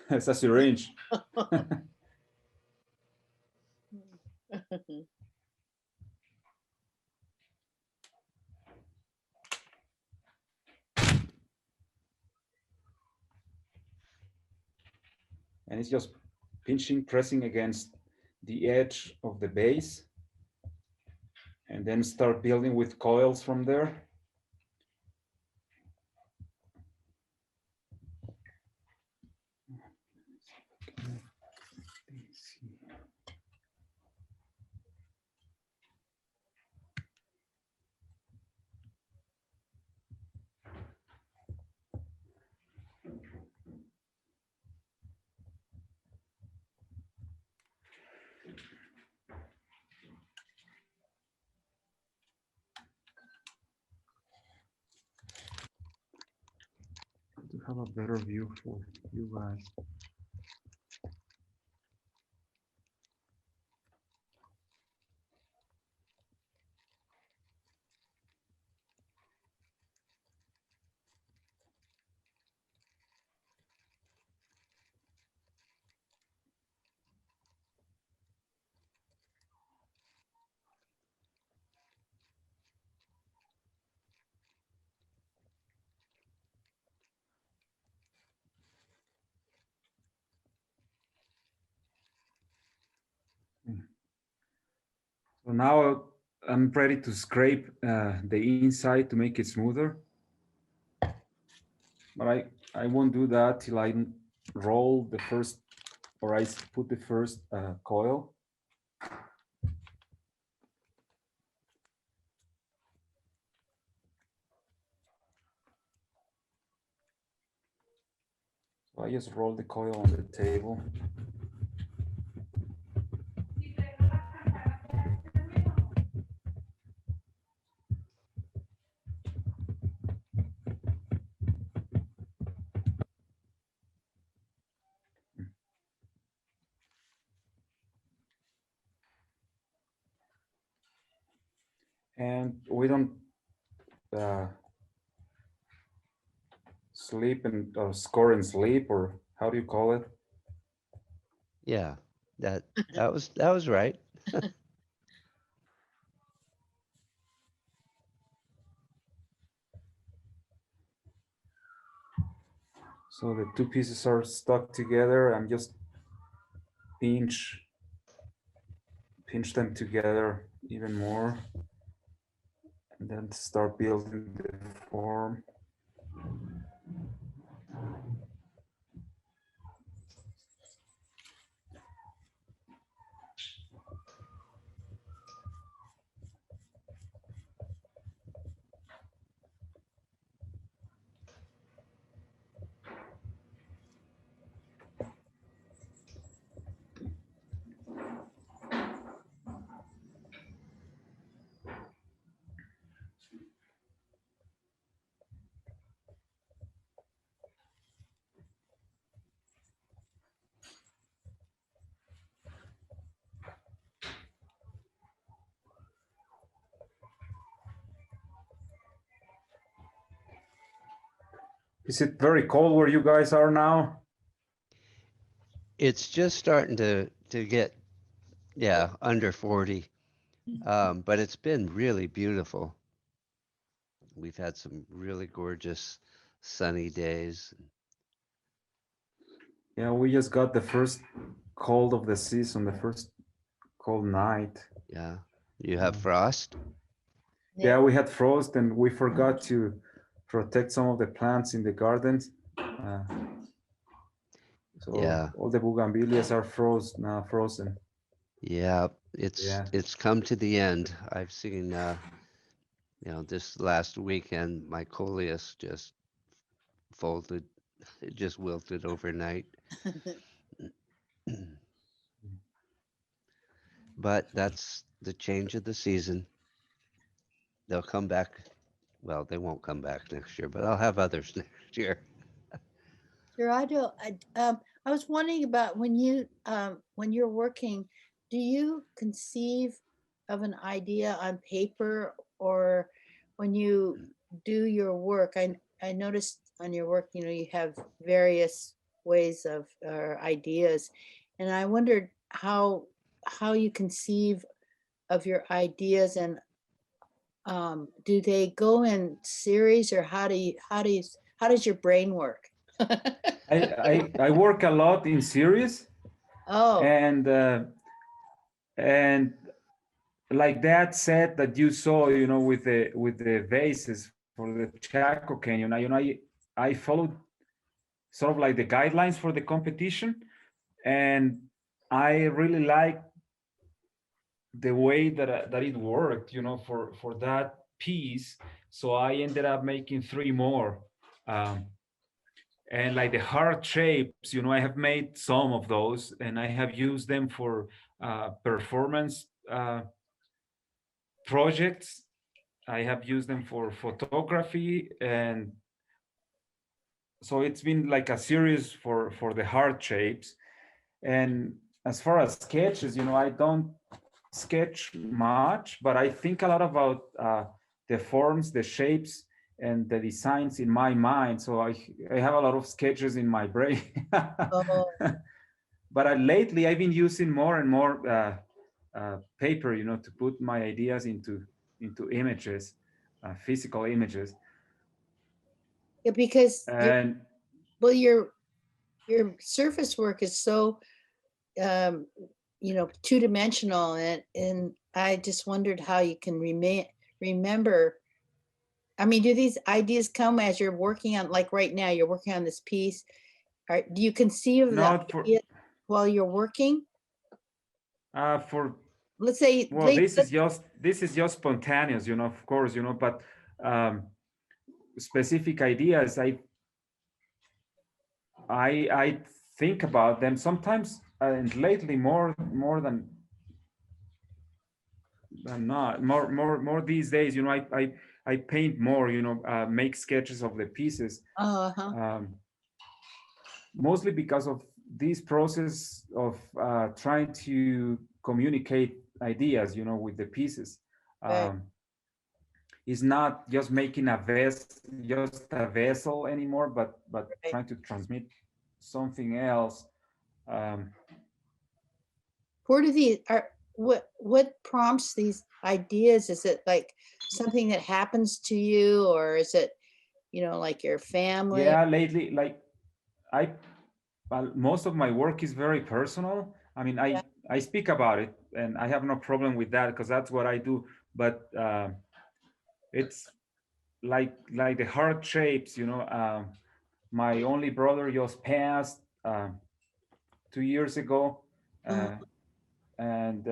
It's a syringe. And it's just pinching, pressing against the edge of the base, and then start building with coils from there. To have a better view for you guys. So now I'm ready to scrape the inside to make it smoother. But I won't do that till I roll the first, or I put the first coil. So I just roll the coil on the table. and we don't sleep and or score and sleep, or how do you call it? Yeah, that was right. So the two pieces are stuck together. I'm just pinch them together even more, and then start building the form. Is it very cold where you guys are now? It's just starting to get, yeah, under 40. But it's been really beautiful. We've had some really gorgeous sunny days. Yeah, we just got the first cold of the season, the first cold night. Yeah. You have frost? Yeah, we had frost and we forgot to protect some of the plants in the gardens. So Yeah. all the bougainvilleas are frozen. Yeah. Yeah. It's come to the end. I've seen this last weekend my coleus just folded. It just wilted overnight. But that's the change of the season. They'll come back. Well, they won't come back next year, but I'll have others next year. Gerardo, I was wondering about when you're working, do you conceive of an idea on paper, or when you do your work? I noticed on your work, you have various ways of or ideas, and I wondered how you conceive of your ideas, and do they go in series, or how does your brain work? I work a lot in series, Oh, and like that set that you saw, with the vases for the Chaco Canyon. I followed sort of like the guidelines for the competition, and I really like the way that it worked, for that piece. So I ended up making 3 more. And like the heart shapes, I have made some of those, and I have used them for performance projects. I have used them for photography, and so it's been like a series for the heart shapes. And as far as sketches, I don't sketch much, but I think a lot about the forms, the shapes, and the designs in my mind. So I have a lot of sketches in my brain. oh, But lately I've been using more and more paper, to put my ideas into images, physical images. yeah, because And your surface work is so um, two-dimensional, and I just wondered how you can remember. I mean, do these ideas come as you're working on, like right now, you're working on this piece? Or do you conceive of the not for idea while you're working? for Let's say, well, this is just spontaneous, of course, but specific ideas, I think about them sometimes, and lately more than not, more these days, I paint more, make sketches of the pieces, uh-huh. mostly because of this process of trying to communicate ideas, with the pieces. Right. is not just making just a vessel anymore, but Right. trying to transmit something else. Um, Where do these are, what prompts these ideas? Is it like something that happens to you, or is it, like your family? yeah, lately, like I, most of my work is very personal. I mean, Yeah. I speak about it, and I have no problem with that because that's what I do. But it's like the heart shapes, my only brother just passed 2 years ago, Uh, and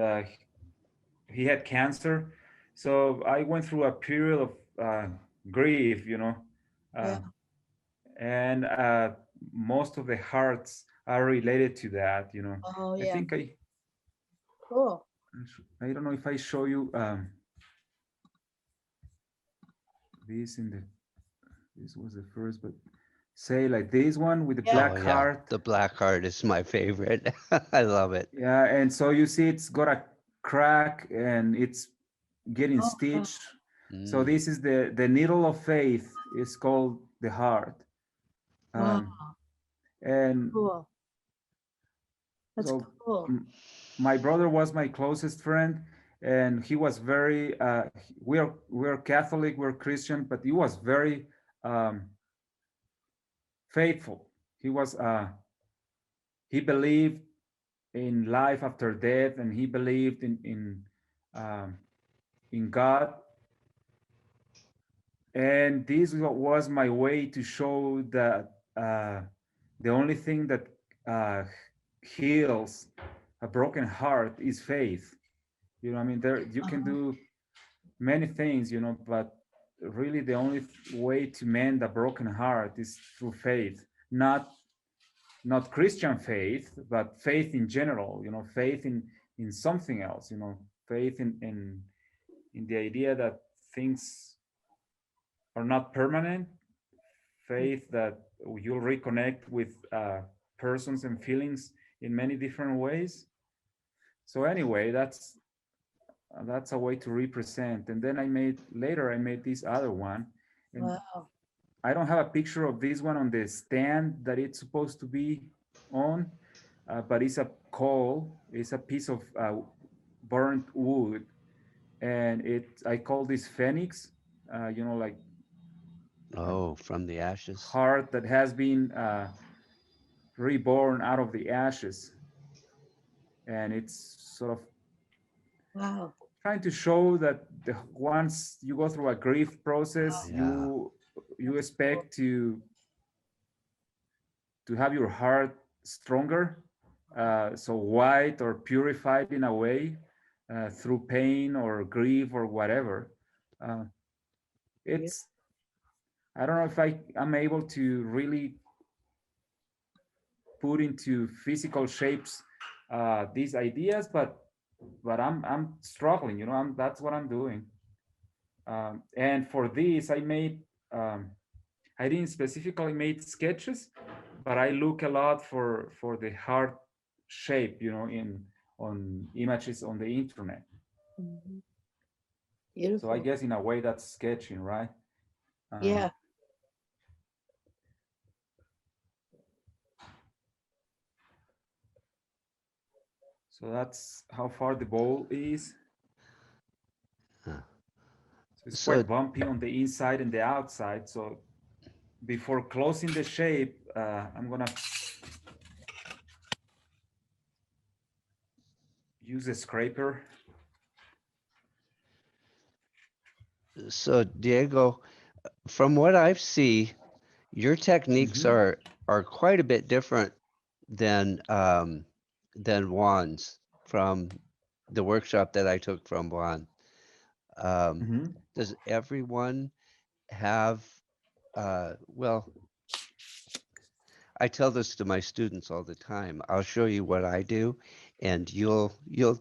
he had cancer. So I went through a period of grief, yeah. uh, and most of the hearts are related to that. Oh, I yeah. think Cool. I don't know if I show you this this was the first, but say like this one with the Yeah. Oh black yeah, heart. the black heart is my favorite. I love it. Yeah, and so you see it's got a crack and it's getting Oh, wow. stitched. So Mm. this is the needle of faith is called the heart. Wow. Um, and Cool. That's so cool. my brother was my closest friend, and he was very we're Catholic, we're Christian, but he was very um, faithful. He believed in life after death, and he believed um, in God. And this was my way to show that the only thing that uh, heals a broken heart is faith. I mean, there you can Uh-huh. do many things, but really the only way to mend a broken heart is through faith, not Christian faith, but faith in general. Faith in something else. Faith in the idea that things are not permanent. Faith that you'll reconnect with persons and feelings in many different ways. So anyway, that's a way to represent. And then I made this other one, and Wow. I don't have a picture of this one on the stand that it's supposed to be on, but it's a coal. It's a piece of burnt wood, and I call this phoenix. Like a Oh, from the ashes. heart that has been reborn out of the ashes, and it's sort of Wow. trying to show that once you go through a grief process, Yeah. you expect to have your heart stronger, so white or purified in a way through pain or grief or whatever. Uh, Yeah. it's I don't know if I'm able to really put into physical shapes these ideas, but I'm struggling. That's what I'm doing. And for this, um, I didn't specifically make sketches, but I look a lot for the heart shape, in on images on the internet. Mhm. So I Beautiful. guess in a way that's sketching, right? Um, Yeah. so that's how far the bowl is. Huh. So it's So quite bumpy on the inside and the outside. So before closing the shape, I'm gonna use a scraper. so Diego, from what I see, your techniques Mm-hmm. are quite a bit different than Juan's from the workshop that I took from Juan. Um, Mm-hmm. does everyone have well, I tell this to my students all the time. I'll show you what I do, and you'll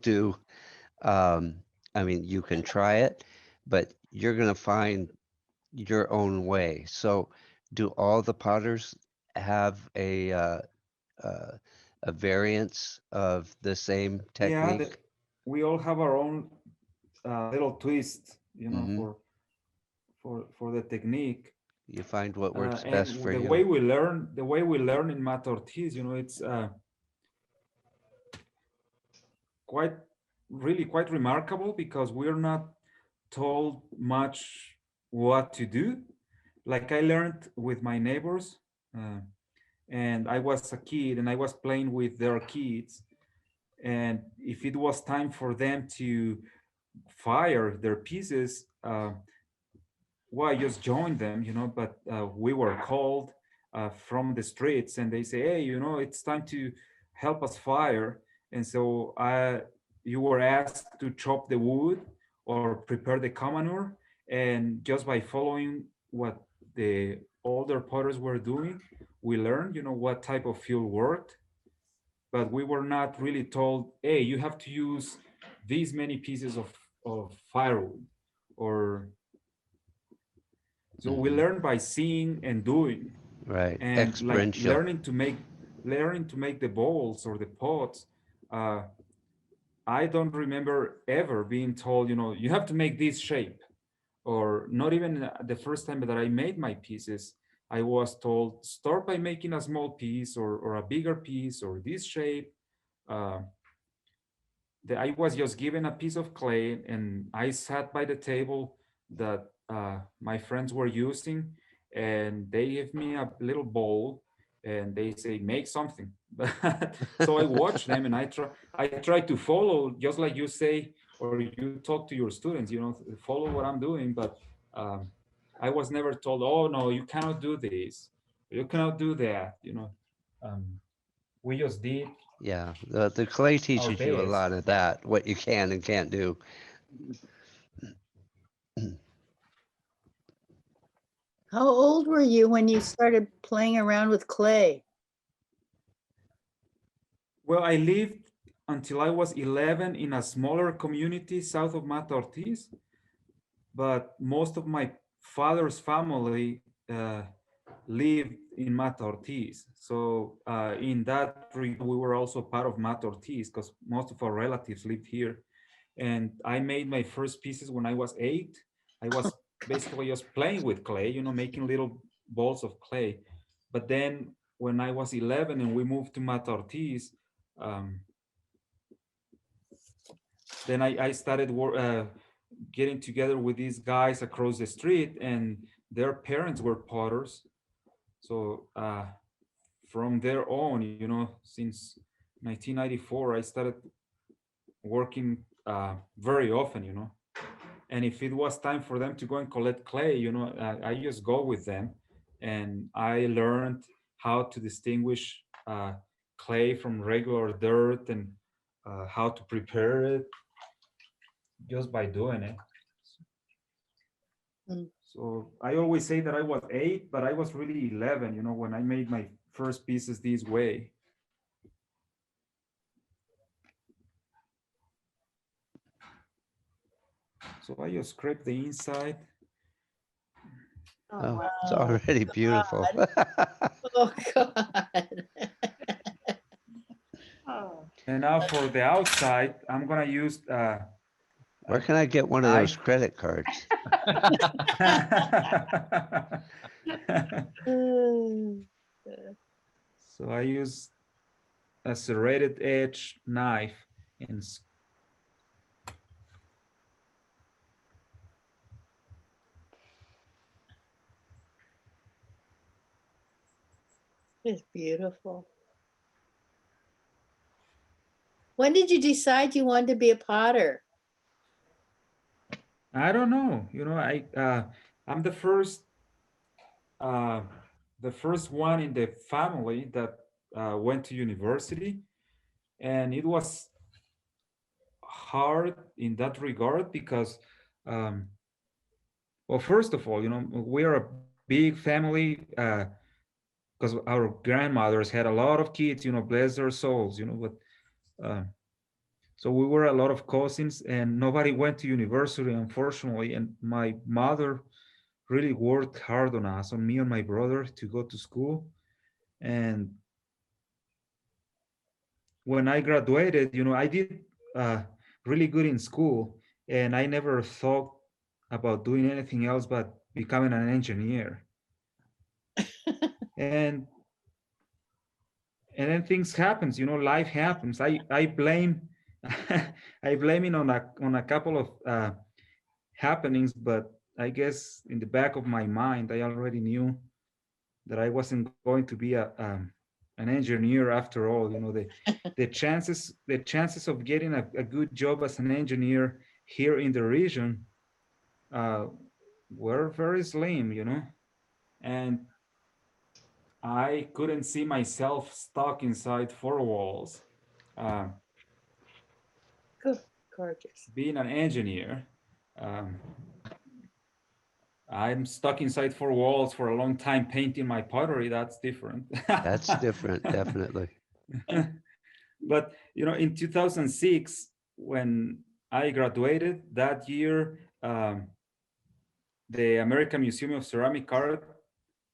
do. Um, I mean, you can try it, but you're gonna find your own way. So, do all the potters have uh, a variance of the same Yeah, technique? we all have our own little twist, Hmm. for for the technique. You find what works And best for the you. way we learn in Mata Ortiz, it's quite really quite remarkable because we're not told much what to do. Like I learned with my neighbors, and I was a kid and I was playing with their kids. And if it was time for them to fire their pieces, well, I just joined them, but we were called from the streets and they say, hey, it's time to help us fire. And so you were asked to chop the wood or prepare the kamanur. And just by following what the older potters were doing, we learned, what type of fuel worked. But we were not really told, hey, you have to use these many pieces of firewood, or so we Mhm. learn by seeing and doing, Right. and like Experiential. learning to make the bowls or the pots. Uh, I don't remember ever being told, you have to make this shape, or not even the first time that I made my pieces. I was told start by making a small piece or a bigger piece or this shape. Uh, I was just given a piece of clay and I sat by the table that my friends were using, and they gave me a little bowl and they say make something. So I watch them and I try to follow, just like you say, or you talk to your students, follow what I'm doing. But um, I was never told, oh no, you cannot do this, you cannot do that. Um, we just did Yeah. The clay our teaches you a best. lot of that, what you can and can't do. How old were you when you started playing around with clay? Well, I lived until I was 11 in a smaller community south of Mata Ortiz, but most of my father's family lived in Mata Ortiz. So in that regard, we were also part of Mata Ortiz because most of our relatives lived here. And I made my first pieces when I was 8. I was basically just playing with clay, making little balls of clay. But then when I was 11 and we moved to Mata Ortiz, um, then I started getting together with these guys across the street, and their parents were potters. So from there on, since 1994, I started working very often, And if it was time for them to go and collect clay, I just go with them, and I learned how to distinguish clay from regular dirt, and how to prepare it just by doing it. Mm. So I always say that I was 8, but I was really 11, when I made my first pieces this way. So I just scrape the inside. Oh, it's wow. already beautiful. Oh, God. Oh, And now for the outside, I'm gonna use Where can I get one of those knife. credit cards? So I use a serrated edge knife and It's beautiful. When did you decide you wanted to be a potter? I don't know, I'm uh, the first one in the family that went to university, and it was hard in that regard because, um, well, first of all, we are a big family because our grandmothers had a lot of kids, bless their souls, but so we were a lot of cousins, and nobody went to university, unfortunately. And my mother really worked hard on us, on me and my brother, to go to school. And when I graduated, I did really good in school, and I never thought about doing anything else but becoming an engineer. and and then things happens, life happens. I blame I blame it on a couple of happenings, but I guess in the back of my mind I already knew that I wasn't going to be an engineer after all. The chances of getting a good job as an engineer here in the region uh, were very slim. And I couldn't see myself stuck inside four walls. Uh, Gorgeous. being an engineer, um, I'm stuck inside four walls for a long time painting my pottery. That's different. That's different, definitely. But in 2006, when I graduated that year, the American Museum of Ceramic Art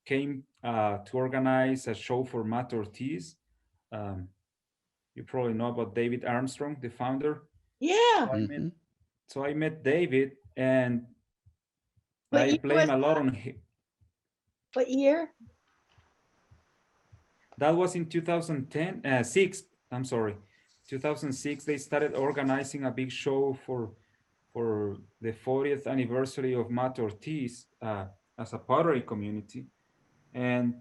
came to organize a show for Mata Ortiz. Um, you probably know about David Armstrong, the founder. Yeah. So I met, Hmm. so I met David, and What I year blame was a lot that? on him. What year? That was in 2006. I'm sorry, 2006. They started organizing a big show for the 40th anniversary of Mata Ortiz as a pottery community, and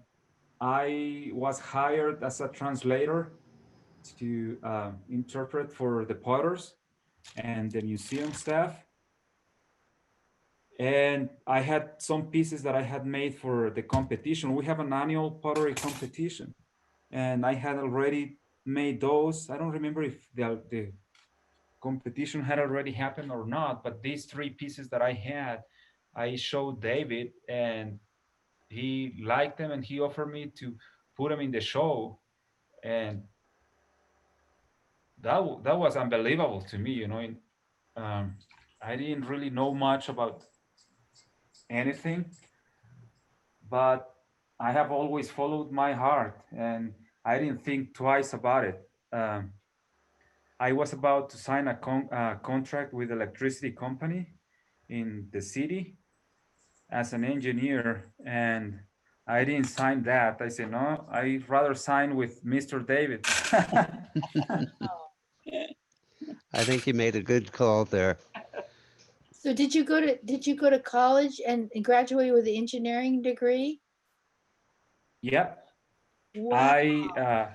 I was hired as a translator to interpret for the potters and the museum staff. And I had some pieces that I had made for the competition. We have an annual pottery competition, and I had already made those. I don't remember if the competition had already happened or not, but these three pieces that I had, I showed David, and he liked them, and he offered me to put them in the show. And that was unbelievable to me. Um, I didn't really know much about anything, but I have always followed my heart, and I didn't think twice about it. I was about to sign a contract with electricity company in the city as an engineer, and I didn't sign that. I said, no, I'd rather sign with Mr. David. I think you made a good call there. So did you go to college and graduate with an engineering degree? Yep. Wow.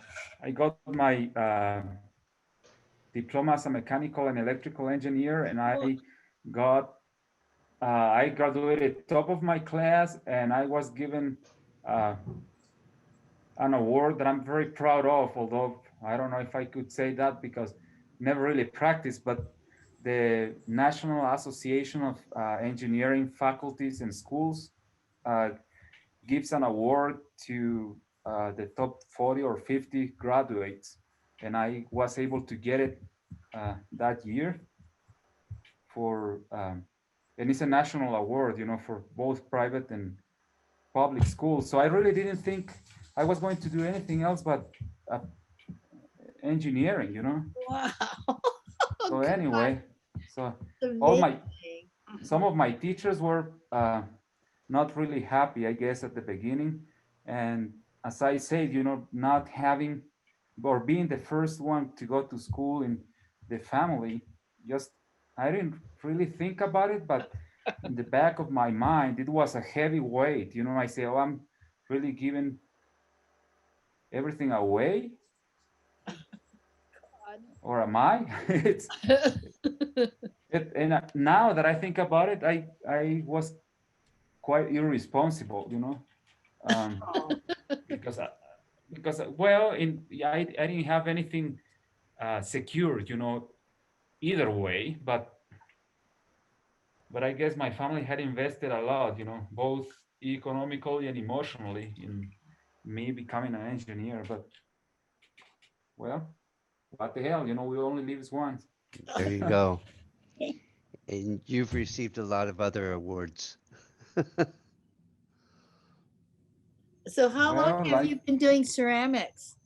I got my diploma as a mechanical and electrical engineer, and I graduated top of my class, and I was given uh, an award that I'm very proud of, although I don't know if I could say that because never really practiced, but the National Association of Engineering Faculties and Schools uh, gives an award to the top 40 or 50 graduates. And I was able to get it that year and it's a national award, for both private and public schools. So I really didn't think I was going to do anything else but uh, engineering. Wow. So God, anyway, so all my amazing. some of my teachers were not really happy, I guess, at the beginning. And as I said, not having or being the first one to go to school in the family, just I didn't really think about it, but in the back of my mind, it was a heavy weight. I say, oh, I'm really giving everything away, or am I? And now that I think about it, I was quite irresponsible, um, because well, I didn't have anything secured, either way, but I guess my family had invested a lot, both economically and emotionally in me becoming an engineer. But well, what the hell, we only live once. There you go. And you've received a lot of other awards. So how long Well, have you been doing ceramics?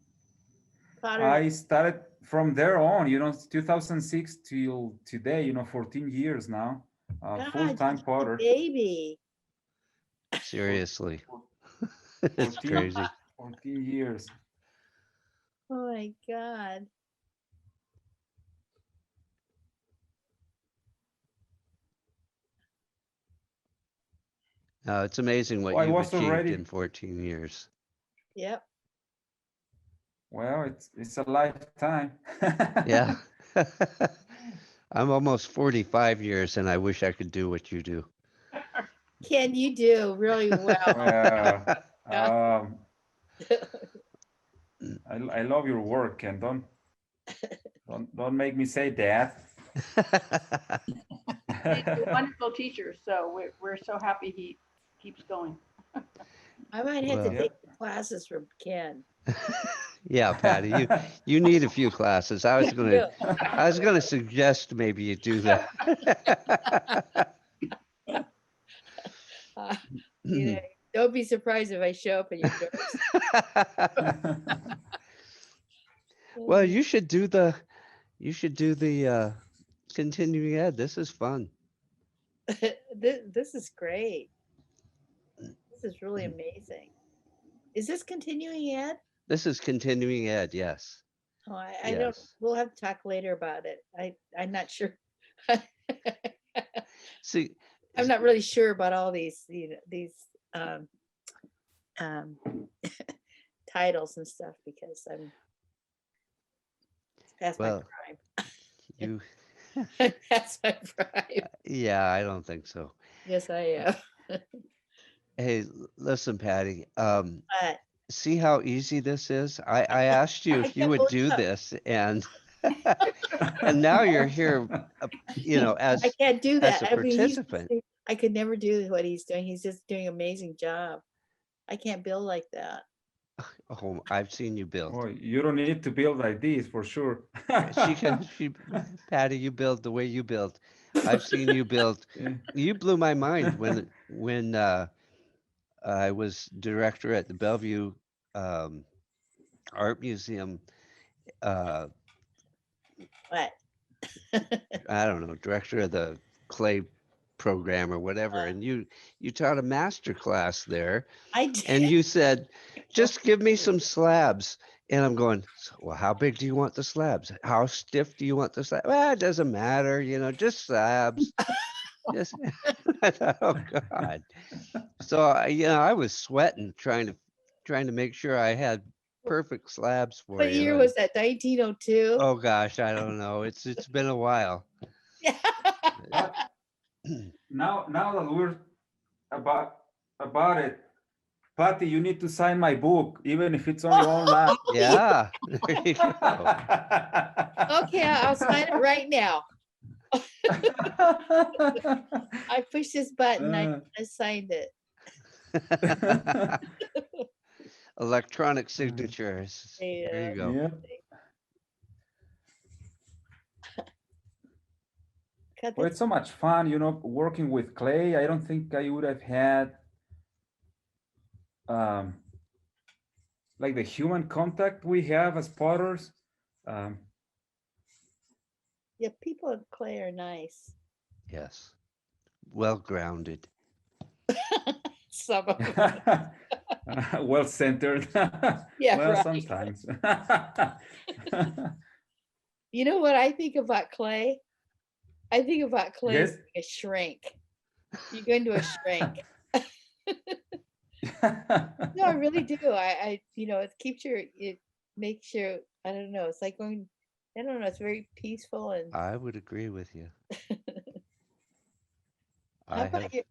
Pottery. I started from there on, 2006 till today, 14 years now, God, full-time you're just a potter. baby. Seriously. It's 14, crazy. 14 years. Oh my God. It's amazing what Oh, I you've was achieved already, in 14 years. Yep. well, it's a lifetime. Yeah. I'm almost 45 years and I wish I could do what you do. Ken, you do really well. Well, Yeah. I love your work, and don't make me say that. He's a wonderful teacher, so we're so happy he keeps going. I might have to Well, take the classes from Ken. yeah, Patty, you need a few classes. I was Yeah. gonna suggest maybe you do that. You know, don't be surprised if I show up at your doors. Well, you should do the continuing ed. This is fun. This is great. This is really amazing. Is this continuing ed? This is continuing ed, yes. Oh, I don't, Yes. we'll have to talk later about it. I'm not sure. See, I'm not really sure about all these, you know, these um, titles and stuff because I'm past my well, you, prime. Past my prime. yeah, I don't think so. Yes, I am. Hey, listen, Patty, But see how easy this is? I asked you I if you can't would believe do how- this and and now you're here, I can't do as that. a I mean, participant. I could never do what he's doing. He's just doing an amazing job. I can't build like that. Oh, I've seen you build. Oh, you don't need to build like this for sure. Patty, you build the way you build. I've seen you build. Yeah. You blew my mind when I was director at the Bellevue Art Museum. But I don't know, director of the clay program or whatever, and you taught a master class there, I did. and you said, just give me some slabs. And I'm going, well, how big do you want the slabs? How stiff do you want the slabs? Well, it doesn't matter, just slabs. Just, I thought, oh God. So I was sweating trying to make sure I had perfect slabs for What you. year And, was that? 1902? oh gosh, I don't know. It's been a while. But now that we're about it, Patty, you need to sign my book, even if it's on your own lap. Yeah, there you go. Okay, I'll sign it right now. I pushed this button. I signed it. Electronic signatures. There you go. Yeah. Cut Well, this. it's so much fun, working with clay. I don't think I would have had like the human contact we have as potters. Um, Yeah, people in clay are nice. Yes. Well grounded. Some of them. well centered. Yeah, well, right. sometimes. You know what I think about clay? I think about clay Yes. as a shrink. You go into a shrink. No, I really do. It keeps it makes you, I don't know, it's like going, I don't know, it's very peaceful and I would agree with you. how about you?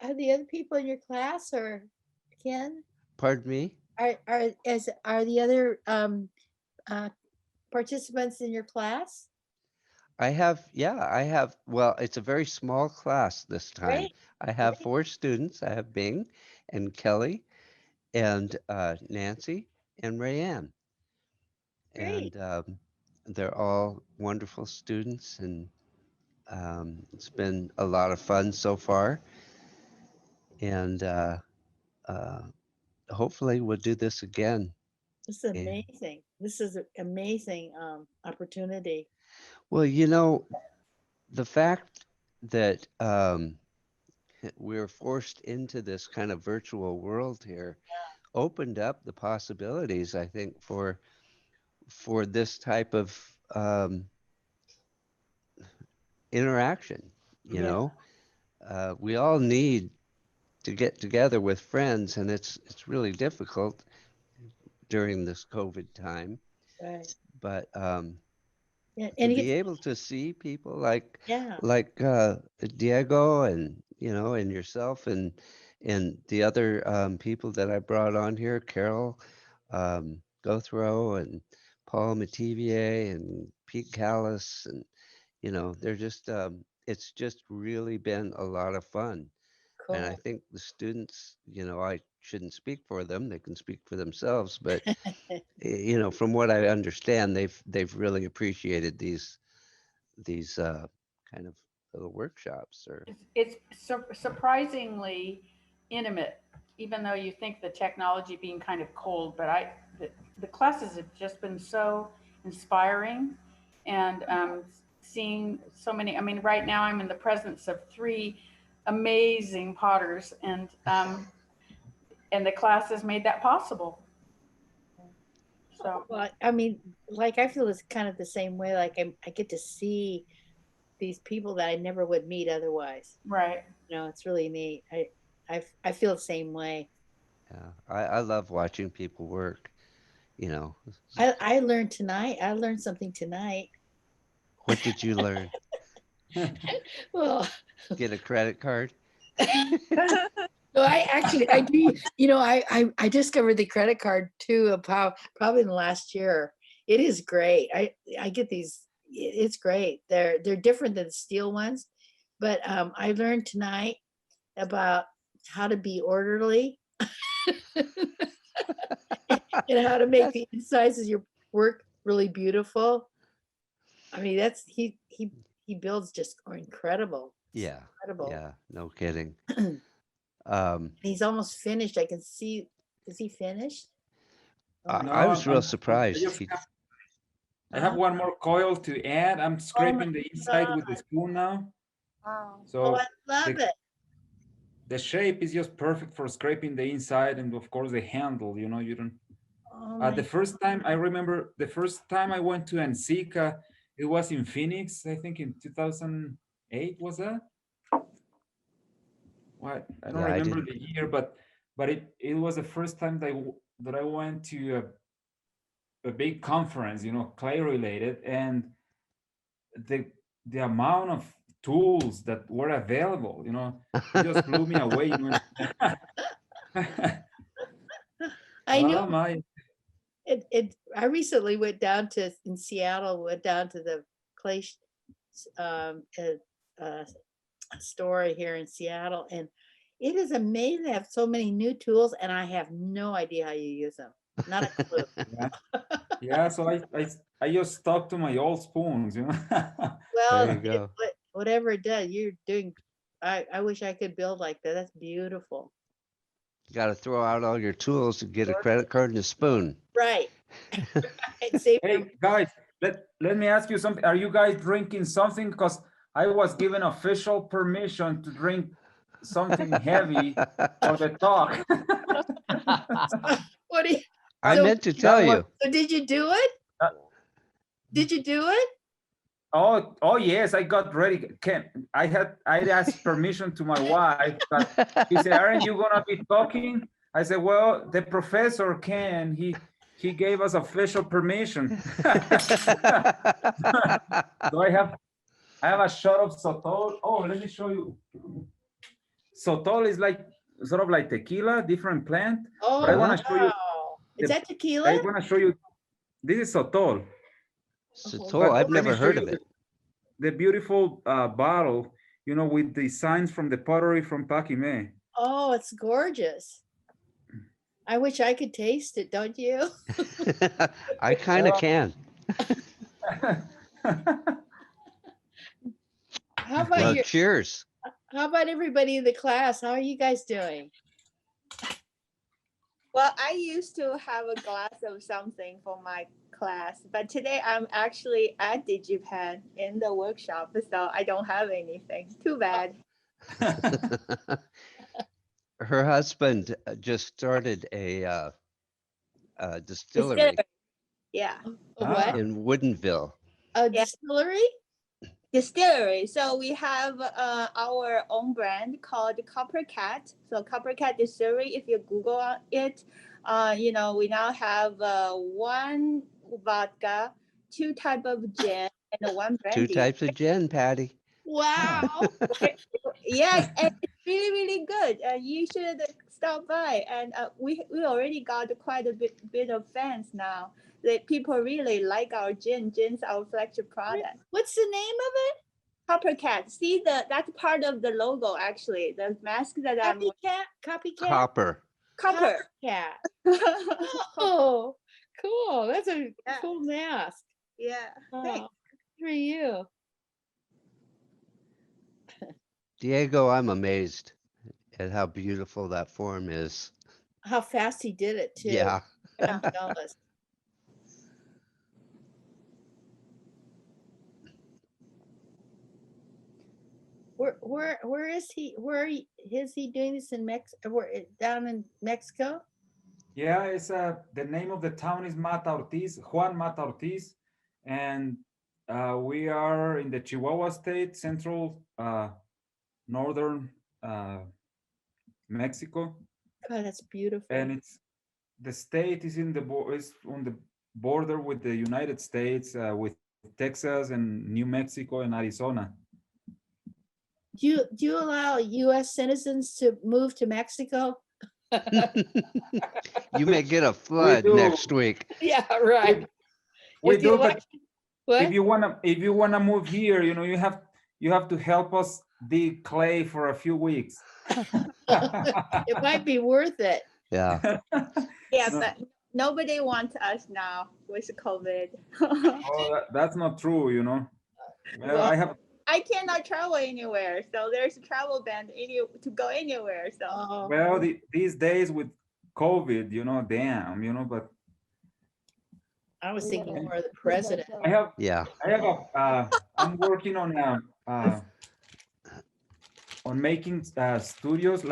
Are the other people in your class or Ken? Pardon me? Are the other participants in your class? I have, well, it's a very small class this time. Great. I have 4 students. I have Bing and Kelly and Nancy and Rayanne. Great. And they're all wonderful students, and it's been a lot of fun so far. And hopefully we'll do this again. This is Yeah. amazing. This is an amazing opportunity. Well, the fact that we're forced into this kind of virtual world here, opened up the possibilities, I think, for this type of interaction. You Yeah. know, we all need to get together with friends, and it's really difficult during this COVID time. Right. But Yeah, to and be able to see people like yeah, Diego and and yourself and the other people that I brought on here, Carol Gothrow and Paul Mativier and Pete Callis, and they're just it's just really been a lot of fun. And I cool. think the students, I shouldn't speak for them, they can speak for themselves, but from what I understand, they've really appreciated these kind of little workshops or It's surprisingly intimate, even though you think the technology being kind of cold. But the classes have just been so inspiring, and seeing so many. I mean, right now I'm in the presence of three amazing potters, and the classes made that possible. So Well, I mean, like I feel it's kind of the same way. Like I get to see these people that I never would meet otherwise. right. It's really neat. I feel the same way. yeah, I love watching people work, you know. I learned tonight. I learned something tonight. What did you learn? Well, Get a credit card? no, I do. I discovered the credit card too about probably in the last year. It is great. I get these. It's great. They're different than the steel ones, but I learned tonight about how to be orderly and how to make the insides of your work really beautiful. I mean, that's he builds just incredible. Yeah, Incredible. yeah, no kidding. He's almost finished. I can see. Is he finished? Oh my. No, I was real I surprised. just I have one more coil to add. I'm Oh my scraping the inside with the God. spoon now. Wow. Oh, So I love the, it. the shape is just perfect for scraping the inside, and of course the handle, you don't. Oh my. The first time I remember, the first time I went to Ensica, it was in Phoenix, I think in 2008, was that? What? I don't Yeah, I remember didn't. the year, but it was the first time that I went to a big conference, clay related, and the the amount of tools that were available, it just blew me away. I know Well, my I recently went down to in Seattle, went down to the clay um uh, uh, store here in Seattle, and it is amazing they have so many new tools, and I have no idea how you use them. Not a clue. yeah, yeah. So I just stuck to my old spoons. There Well, you go. whatever it does, you're doing. I wish I could build like that. That's beautiful. You got to throw out all your tools to get a credit card and a spoon. Right. Right. Save Hey guys, let me ask you something. Are you guys drinking something? Because I was given official permission to drink something heavy for the talk. what do you, I so, meant to That tell was you. so did you do it? Did you do it? oh yes, I got ready. I asked permission to my wife, but he said, "Aren't you gonna be talking?" I said, "Well, the professor can. He gave us official permission." So I have a shot of sotol. Oh, let me show you. Sotol is like sort of like tequila, different plant. Oh, But I want Uh-huh. to show you wow. Is the. that tequila? I want to show you. This is sotol. Sotol, I've Let me never show heard you of it. the beautiful bottle. With the signs from the pottery from Pakime. Oh, it's gorgeous. I wish I could taste it, don't you? I kind of Well, can. How about Well, you? cheers. How about everybody in the class? How are you guys doing? Well, I used to have a glass of something for my class, but today I'm actually at DigiPen in the workshop, so I don't have anything. Too bad. Her husband just started a distillery Distillery. Yeah. A what? in Woodinville. A Yeah. distillery? Distillery. So we have our own brand called Coppercat. So Coppercat Distillery. If you Google it, we now have one vodka, two type of gin, and one Two brandy. types of gin, Patty. Wow. Yeah, and it's really really good. You should stop by. And we already got quite a bit of fans now. The people really like our gin. Gin's our flagship product. What's the name of it? Coppercat. See that's part of the logo actually. The mask that I'm Copycat? Copycat? Copper. copper. Cat. Oh, cool. That's a Yeah. cool mask. Yeah. Oh, Thanks. good for you. Diego, I'm amazed at how beautiful that form is. How fast he did it too. Yeah. I'm jealous. Where is he? Is he doing this in Mexico? Down in Mexico? Yeah, it's the name of the town is Mata Ortiz, Juan Mata Ortiz, and we are in the Chihuahua state, central northern Mexico, God, that's beautiful. and the state is is on the border with the United States, with Texas and New Mexico and Arizona. Do you allow U.S. citizens to move to Mexico? You may get a flood do. next week. Yeah, right. We If the do, but election- what? if you wanna move here, you have to help us dig clay for a few weeks. It might be worth it. Yeah. Yeah, No. but nobody wants us now with COVID. Oh, that's not true, Well, Well, I cannot travel anywhere, so there's a travel ban to go anywhere. So Oh, well, these days with COVID, damn, but I was thinking more of the president. Yeah. I'm working on making studios,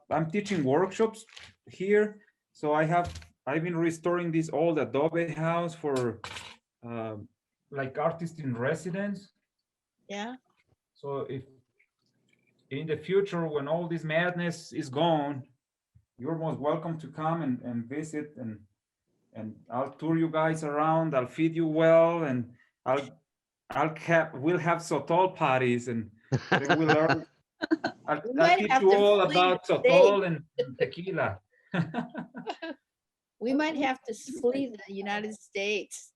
I'm teaching workshops here. So I've been restoring this old adobe house for like artists in residence. Yeah. So if in the future, when all this madness is gone, you're most welcome to come and visit, and I'll tour you guys around. I'll feed you well, and we'll have sotol parties, and then we'll learn. I'll might teach have you to all flee about the sotol and tequila. We might have to flee the United States.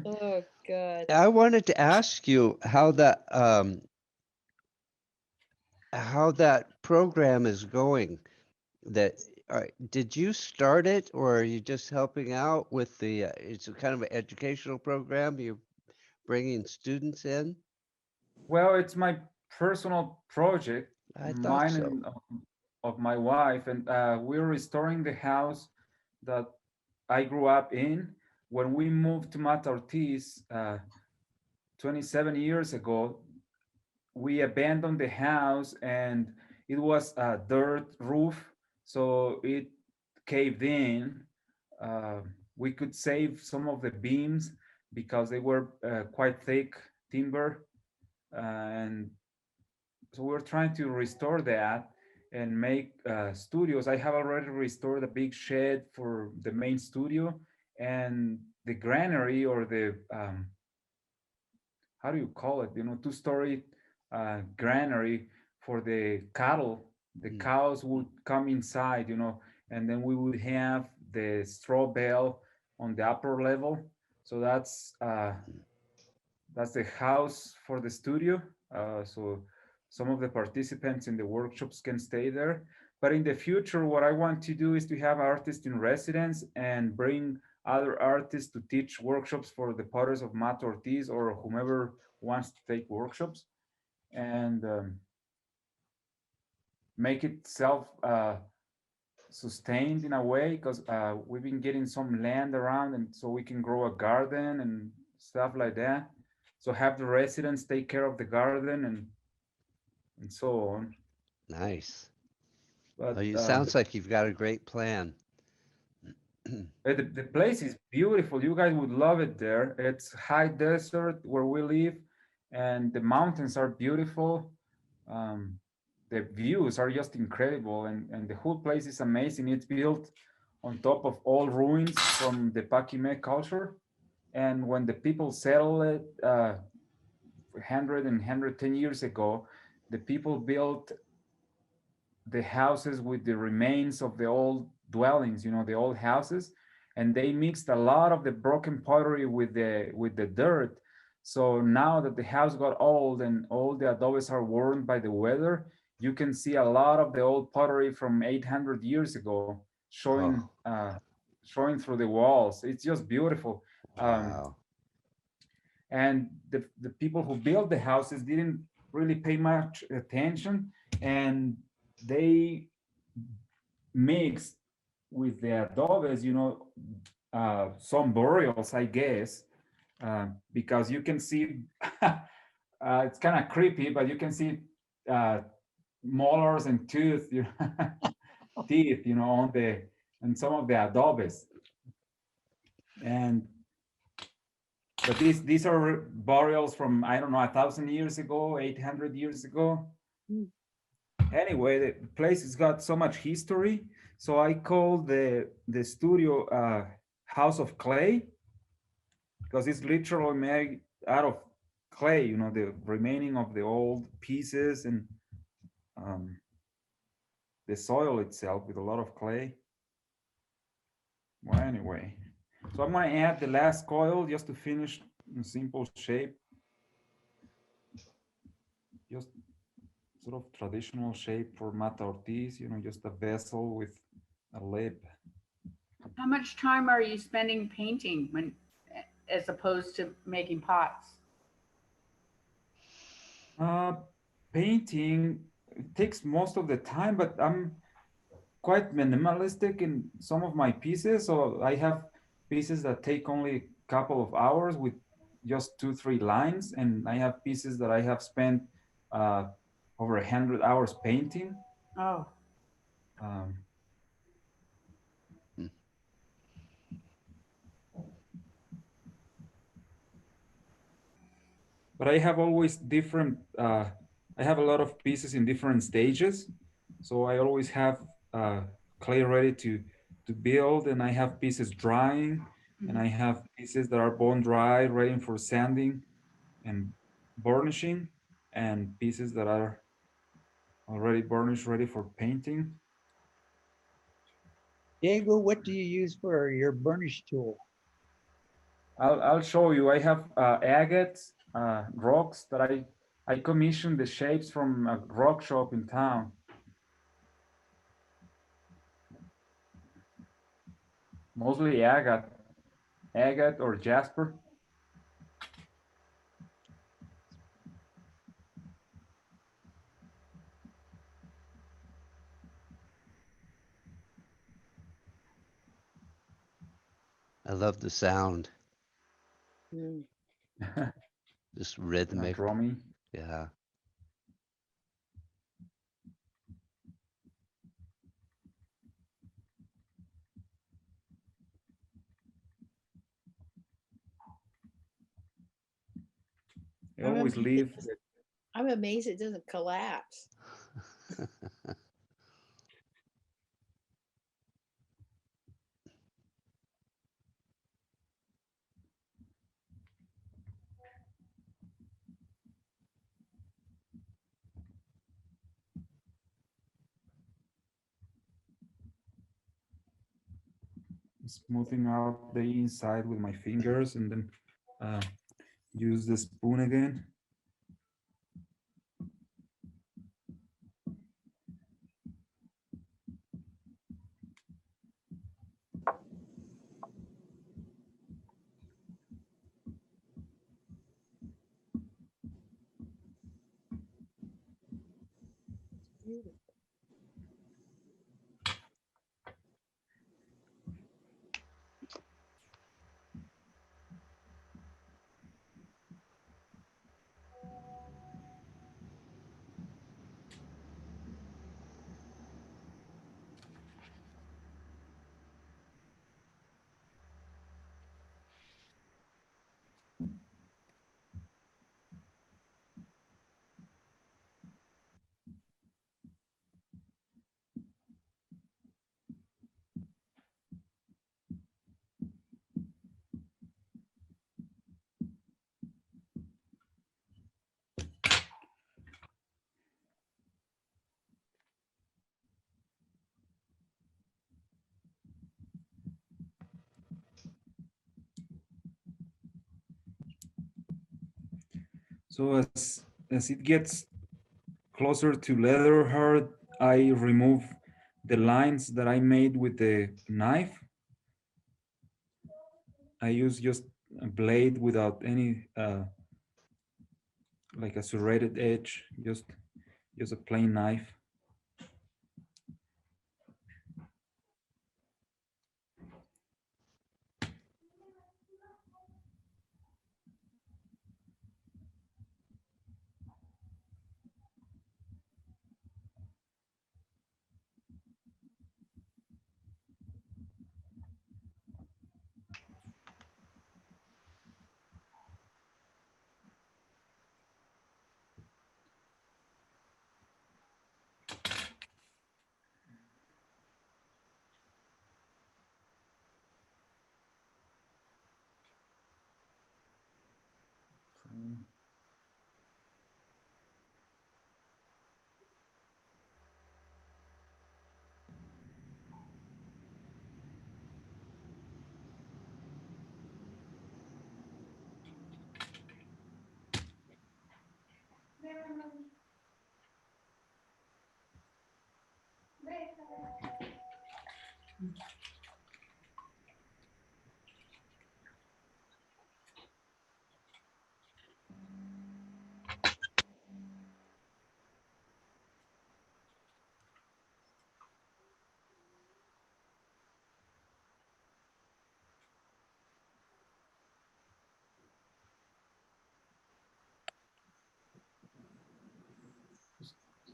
Oh, God. I wanted to ask you how that program is going. Did you start it, or are you just helping out with the? It's a kind of an educational program. You're bringing students in. Well, it's my personal project, I thought mine so. and of my wife, and we're restoring the house that I grew up in. When we moved to Mata Ortiz 27 years ago, we abandoned the house, and it was a dirt roof, so it caved in. We could save some of the beams because they were quite thick timber, and so we're trying to restore that and make studios. I have already restored a big shed for the main studio, and the granary, or the how do you call it? Two-story granary for the cattle. The cows would come inside, and then we would have the straw bale on the upper level. So that's the house for the studio. So some of the participants in the workshops can stay there. But in the future, what I want to do is to have artists in residence and bring other artists to teach workshops for the potters of Mata Ortiz, or whomever wants to take workshops, and make it self sustained in a way, because we've been getting some land around, and so we can grow a garden and stuff like that. So have the residents take care of the garden and so on. Nice. But Oh, it sounds like you've got a great plan. the place is beautiful. You guys would love it there. It's high desert where we live, and the mountains are beautiful. Um, the views are just incredible, and the whole place is amazing. It's built on top of all ruins from the Paquimé culture. And when the people settled it 100 and 110 years ago, the people built the houses with the remains of the old dwellings, the old houses, and they mixed a lot of the broken pottery with the dirt. So now that the house got old and all the adobes are worn by the weather, you can see a lot of the old pottery from 800 years ago Oh, showing through the walls. It's just beautiful. wow. And the people who built the houses didn't really pay much attention, and they mixed with the adobes, some burials, I guess, because you can see it's kind of creepy, but you can see uh, molars and teeth, on some of the adobes. And but these are burials from, I don't know, 1,000 years ago, 800 years ago. Mm. Anyway, the place has got so much history. So I call the studio House of Clay, because it's literally made out of clay, the remaining of the old pieces and um, the soil itself with a lot of clay. Well, anyway, so I'm gonna add the last coil just to finish in simple shape. Just sort of traditional shape for Mata Ortiz, just a vessel with a lip. How much time are you spending painting as opposed to making pots? Uh, Painting takes most of the time, but I'm quite minimalistic in some of my pieces. So I have pieces that take only a couple of hours with just 2, 3 lines, and I have pieces that I have spent uh, over 100 hours painting. Oh, Um, Hmm. but I have always different. I have a lot of pieces in different stages, so I always have uh, clay ready to build, and I have pieces drying, and I have pieces that are bone dry, ready for sanding and burnishing, and pieces that are already burnished, ready for painting. Diego, what do you use for your burnish tool? I'll show you. I have agates, rocks that I commissioned the shapes from a rock shop in town. Mostly agate or jasper. I love the sound, Mm. just Gonna rhythmic. draw me. Yeah. I always leave. I'm amazed it doesn't collapse. Smoothing out the inside with my fingers, and then uh, use the spoon again. So as it gets closer to leather hard, I remove the lines that I made with the knife. I use just a blade without any like a serrated edge, just a plain knife.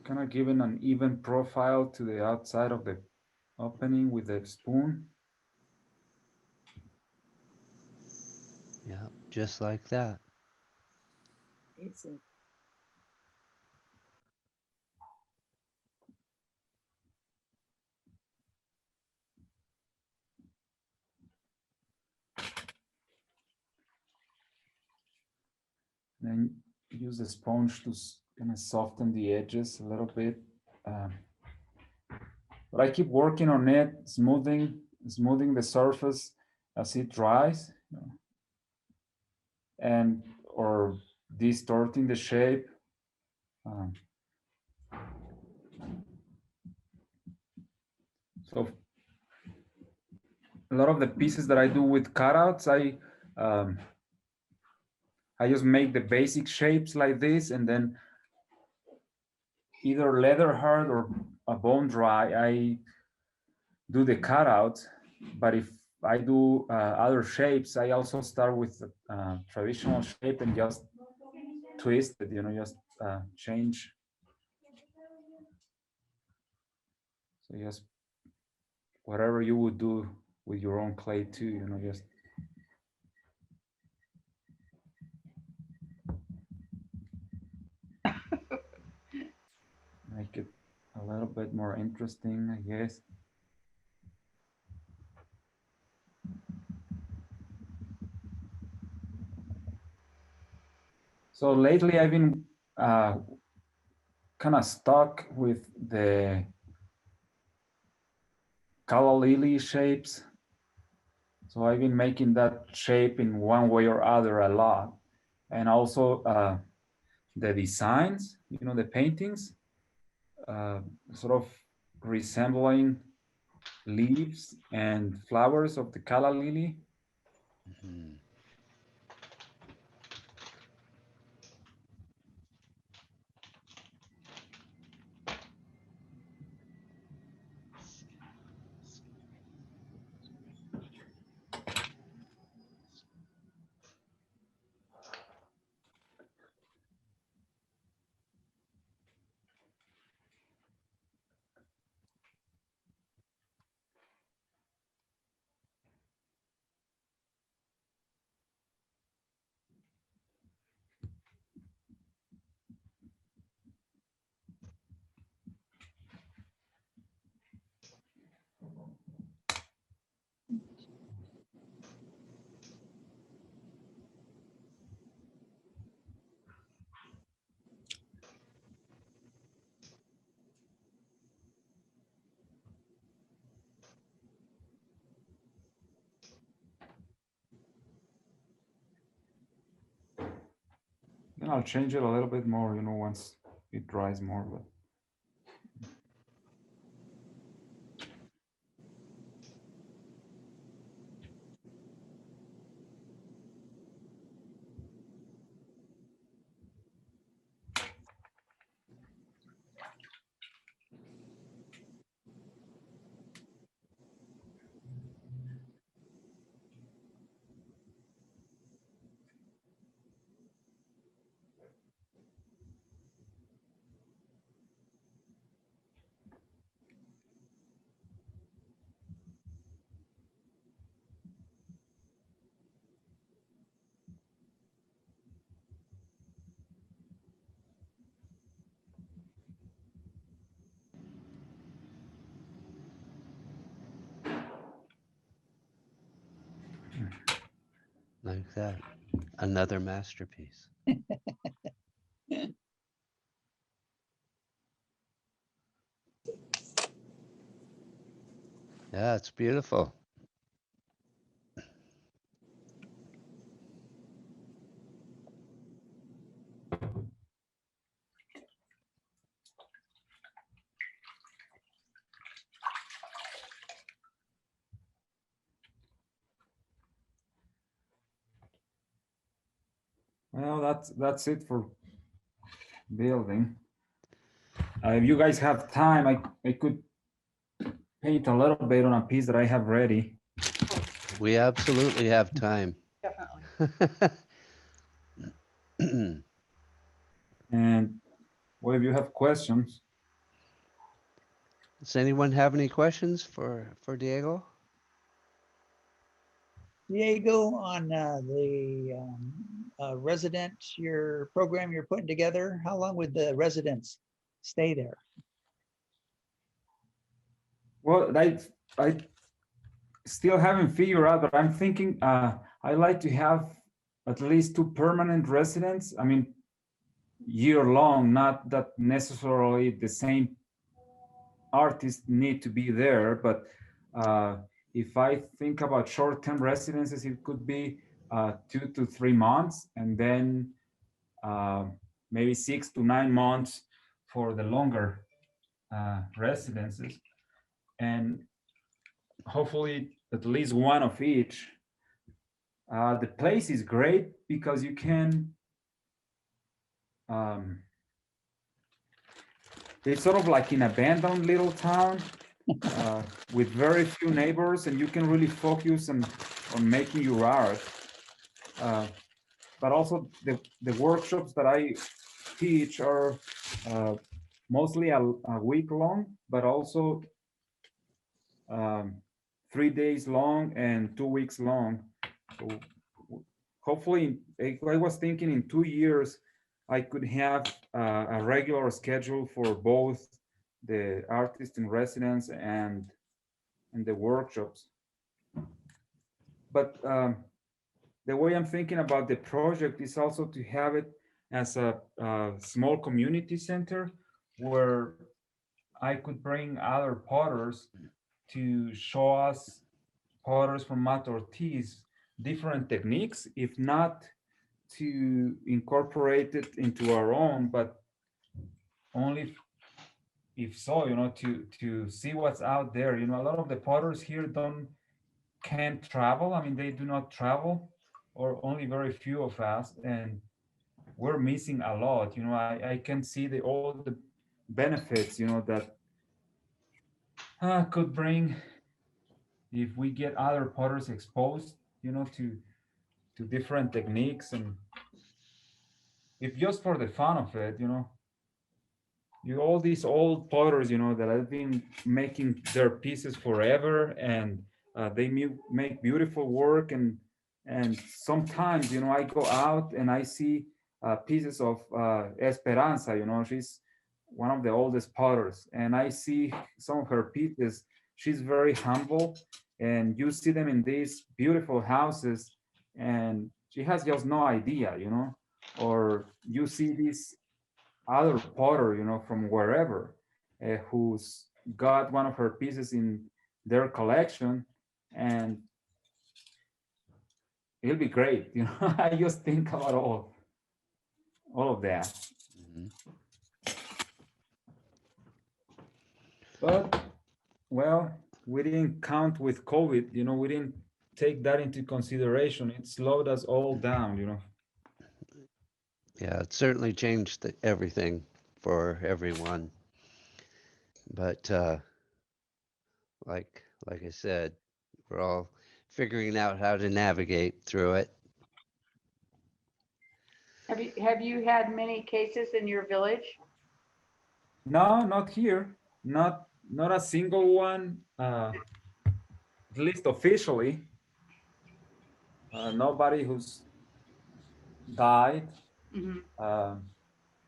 Kind of giving an even profile to the outside of the opening with the spoon. Yeah, just like that. Amazing. Then use the sponge to kind of soften the edges a little bit. Um, but I keep working on it, smoothing the surface as it dries, you know, and or distorting the shape. Um, so a lot of the pieces that I do with cutouts, I just make the basic shapes like this, and then either leather hard or a bone dry, I do the cutout. But if I do other shapes, I also start with traditional shape and just twist it, you know, just change. So just whatever you would do with your own clay too, you know, just make it a little bit more interesting, I guess. So lately I've been kind of stuck with the calla lily shapes. So I've been making that shape in one way or other a lot. And also the designs, you know, the paintings, sort of resembling leaves and flowers of the calla lily. Mhm. And I'll change it a little bit more, you know, once it dries more. But Like that. Another masterpiece. Yeah, it's beautiful. well, that's it for building. If you guys have time, I could paint a little bit on a piece that I have ready. We absolutely have time. Definitely. And well, if you have questions, Does anyone have any questions for Diego? Diego, on the resident, your program you're putting together, how long would the residents stay there? well, I still haven't figured out, but I'm thinking I like to have at least 2 permanent residents. I mean, year long, not that necessarily the same artists need to be there, but if I think about short-term residences, it could be 2 to 3 months, and then maybe 6 to 9 months for the longer residences, and hopefully at least one of each. The place is great because you can it's sort of like an abandoned little town with very few neighbors, and you can really focus on making your art. But also the workshops that I teach are mostly a week long, but also 3 days long and 2 weeks long. So hopefully, I was thinking in 2 years, I could have a regular schedule for both the artist in residence and the workshops. But the way I'm thinking about the project is also to have it as a small community center where I could bring other potters to show us, potters from Mata Ortiz, different techniques, if not to incorporate it into our own, but only if so, you know, to see what's out there. You know, a lot of the potters here can't travel. I mean, they do not travel, or only very few of us, and we're missing a lot. You know, I can see all the benefits, you know, that could bring if we get other potters exposed, you know, to different techniques, and if just for the fun of it, you know, all these old potters, you know, that have been making their pieces forever, and they make beautiful work, and sometimes, you know, I go out and I see pieces of Esperanza, you know, she's one of the oldest potters, and I see some of her pieces. She's very humble, and you see them in these beautiful houses, and she has just no idea, you know, or you see these other potter, you know, from wherever, who's got one of her pieces in their collection, and it'll be great, you know. I just think about all. all of that. Mhm. But well, we didn't count with COVID, we didn't take that into consideration. It slowed us all down. Yeah, it certainly changed everything for everyone. But like I said, we're all figuring out how to navigate through it. Have you had many cases in your village? No, not here. Not a single one, at least officially. Nobody who's died. Mhm.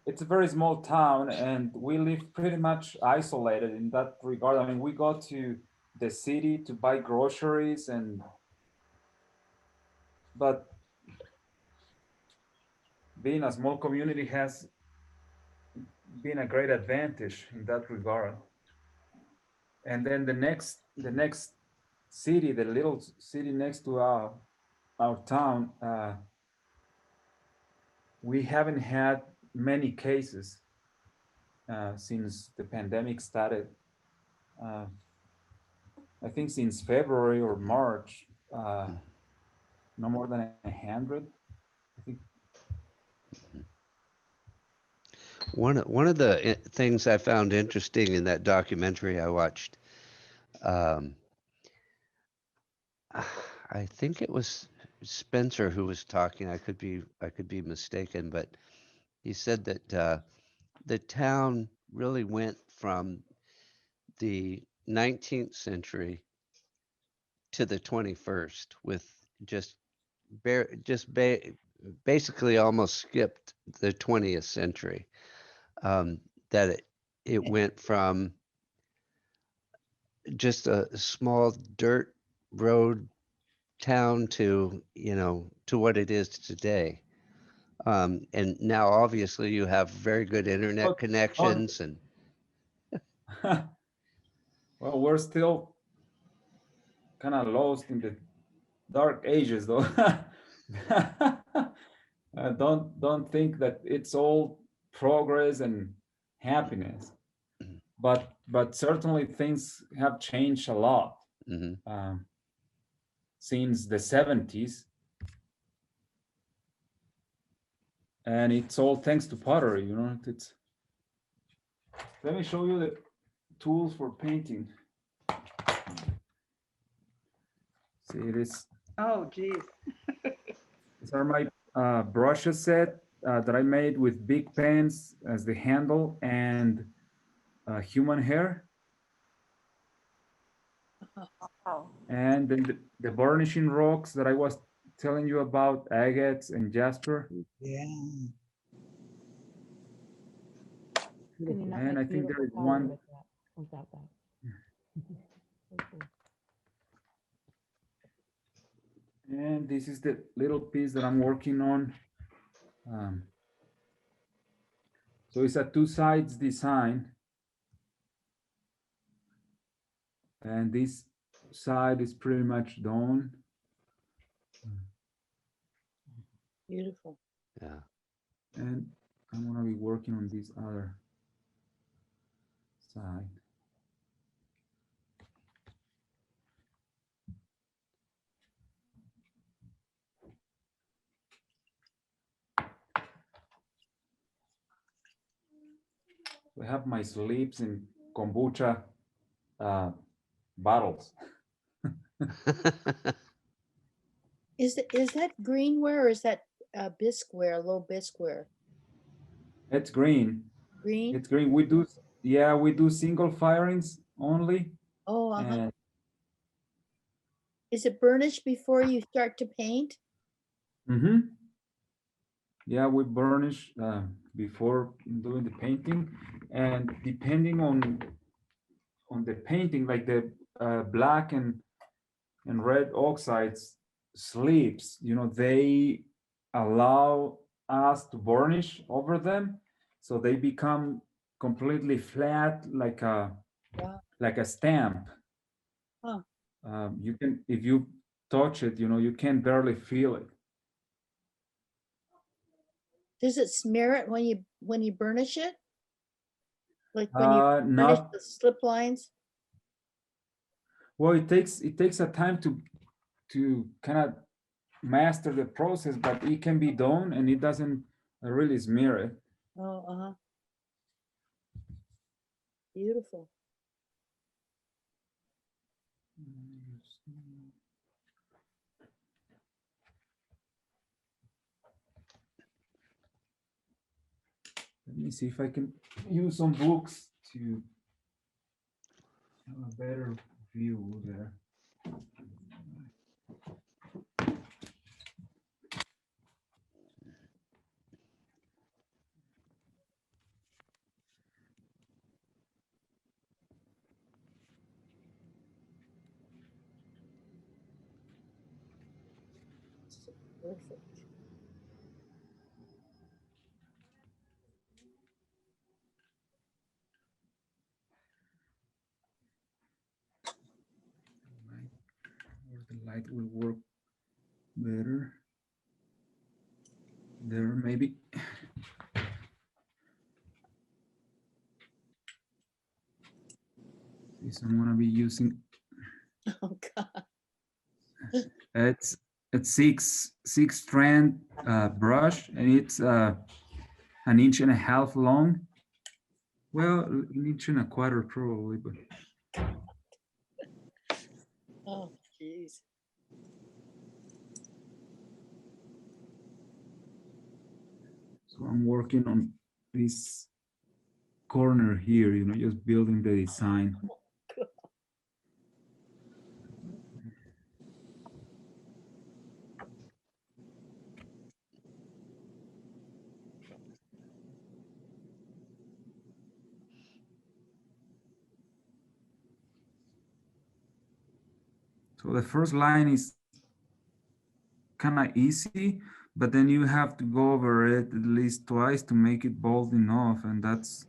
It's a very small town, and we live pretty much isolated in that regard. I mean, we go to the city to buy groceries, but being a small community has been a great advantage in that regard. And then the next city, the little city next to our town, we haven't had many cases since the pandemic started. Uh, I think since February or March, no more than 100. I think. One of the things I found interesting in that documentary I watched, um, I think it was Spencer who was talking. I could be mistaken, but he said that the town really went from the 19th century to the 21st with just bare just ba- basically almost skipped the 20th century. Um, that it went from just a small dirt road town to to what it is today. And now obviously you have very good internet Oh, oh, connections and well, we're still kind of lost in the dark ages, though. Don't think that it's all progress and happiness, but certainly things have changed a lot mhm. um, since the 70s, and it's all thanks to pottery. It's Let me show you the tools for painting. See, Oh, geez. these are my brushes set that I made with big pens as the handle and human hair. Oh, And then the burnishing rocks that I was telling you about, agates and jasper. Yeah. Can you not And I make think there beautiful is pottery one, with that, without that? So cool. and this is the little piece that I'm working on. Um, so it's a two sides design. And this side is pretty much done. Beautiful. Yeah. And I'm gonna be working on this other side. I have my sleeves in kombucha uh, bottles. Is that greenware or is that bisqueware, low bisqueware? It's green. Green? It's green. We do single firings only. Oh, And Is it burnished before you start to paint? mhm. Yeah, we burnish before doing the painting, and depending on the painting, like the black and red oxides sleeves, they allow us to varnish over them, so they become completely flat, Wow. like a stamp. Huh. You can, if you touch it, you can barely feel it. Does it smear it when you burnish it? Like when you burnish Not the slip lines? well. It takes a time to kind of master the process, but it can be done, and it doesn't really smear it. Oh, uh-huh. Beautiful. Let me see if I can use some books to have a better view there. Perfect. Where the light will work better. There, maybe. This I'm gonna be using. Oh, God. It's six strand brush, and it's an inch and a half long. Well, an inch and a quarter probably, but Oh, jeez. so I'm working on this corner here, just building the design. So the first line is kind of easy, but then you have to go over it at least twice to make it bold enough, and that's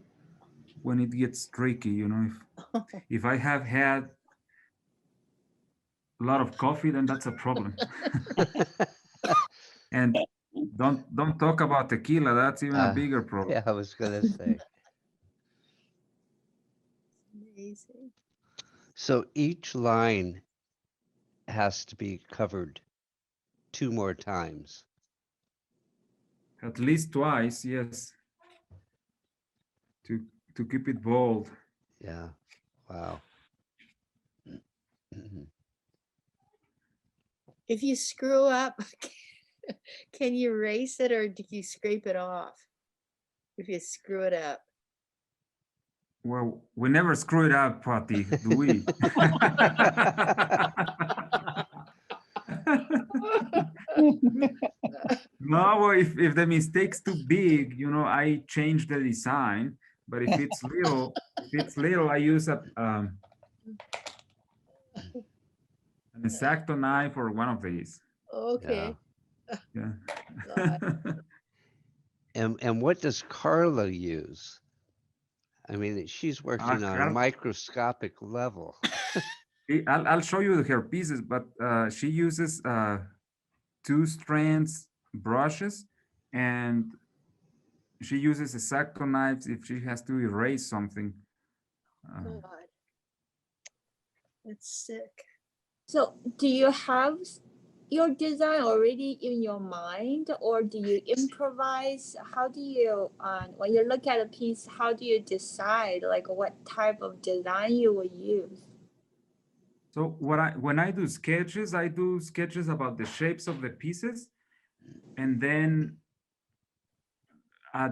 when it gets tricky. If I have had a lot of coffee, then that's a problem. And don't talk about tequila. That's even a bigger problem. Yeah, I was gonna say. Amazing. So each line has to be covered 2 more times. At least twice, yes. To keep it bold. Yeah. Wow. Mhm. If you screw up, can you erase it or do you scrape it off? If you screw it up. Well, we never screw it up, Patti, do we? No, well, if the mistake's too big, I change the design. But if it's little, I use an X-Acto knife or one of these. Okay. Yeah. God. And what does Carla use? I mean, she's working on a Carla- microscopic level. I'll show you her pieces, but she uses 2 strands brushes, and she uses X-Acto knives if she has to erase something. God. That's sick. So do you have your design already in your mind, or do you improvise? How do you, when you look at a piece, how do you decide like what type of design you will use? So when I do sketches about the shapes of the pieces, and then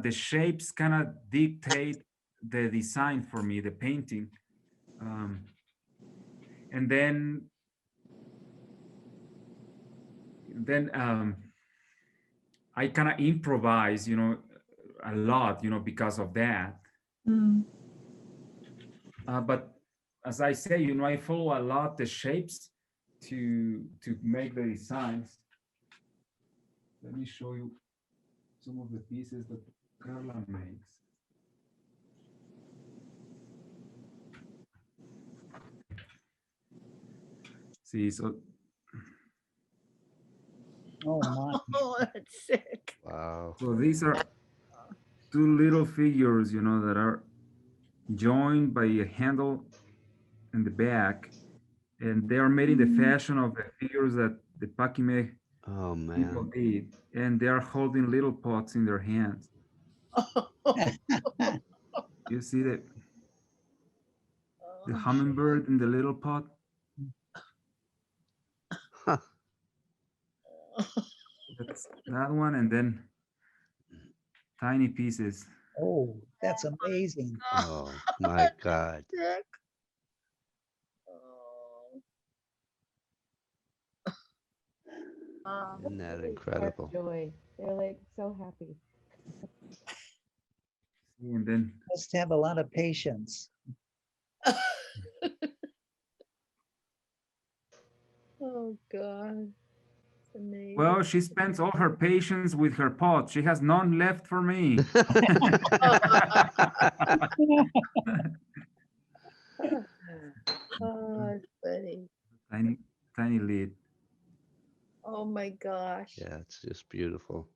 the shapes kind of dictate the design for me, the painting. And then I kind of improvise, a lot, because of that. Mm. But as I say, I follow a lot the shapes to make the designs. Let me show you some of the pieces that Carla makes. See, so Oh, my. Oh, that's sick. Wow. So these are two little figures, you know, that are joined by a handle in the back, and they are made in the fashion of the figures that the Pakime Oh people man. did, and they are holding little pots in their hands. You see the hummingbird in the little pot? Huh. That's that one, and then tiny pieces. Oh, that's amazing. Oh my God. Dick. Oh. Isn't that Really spark incredible? joy. They're like so happy. And then, Must have a lot of patience. Oh God. It's amazing. well, she spends all her patience with her pot. She has none left for me. Oh, it's funny. Tiny, tiny lid. Oh my gosh. Yeah, it's just beautiful.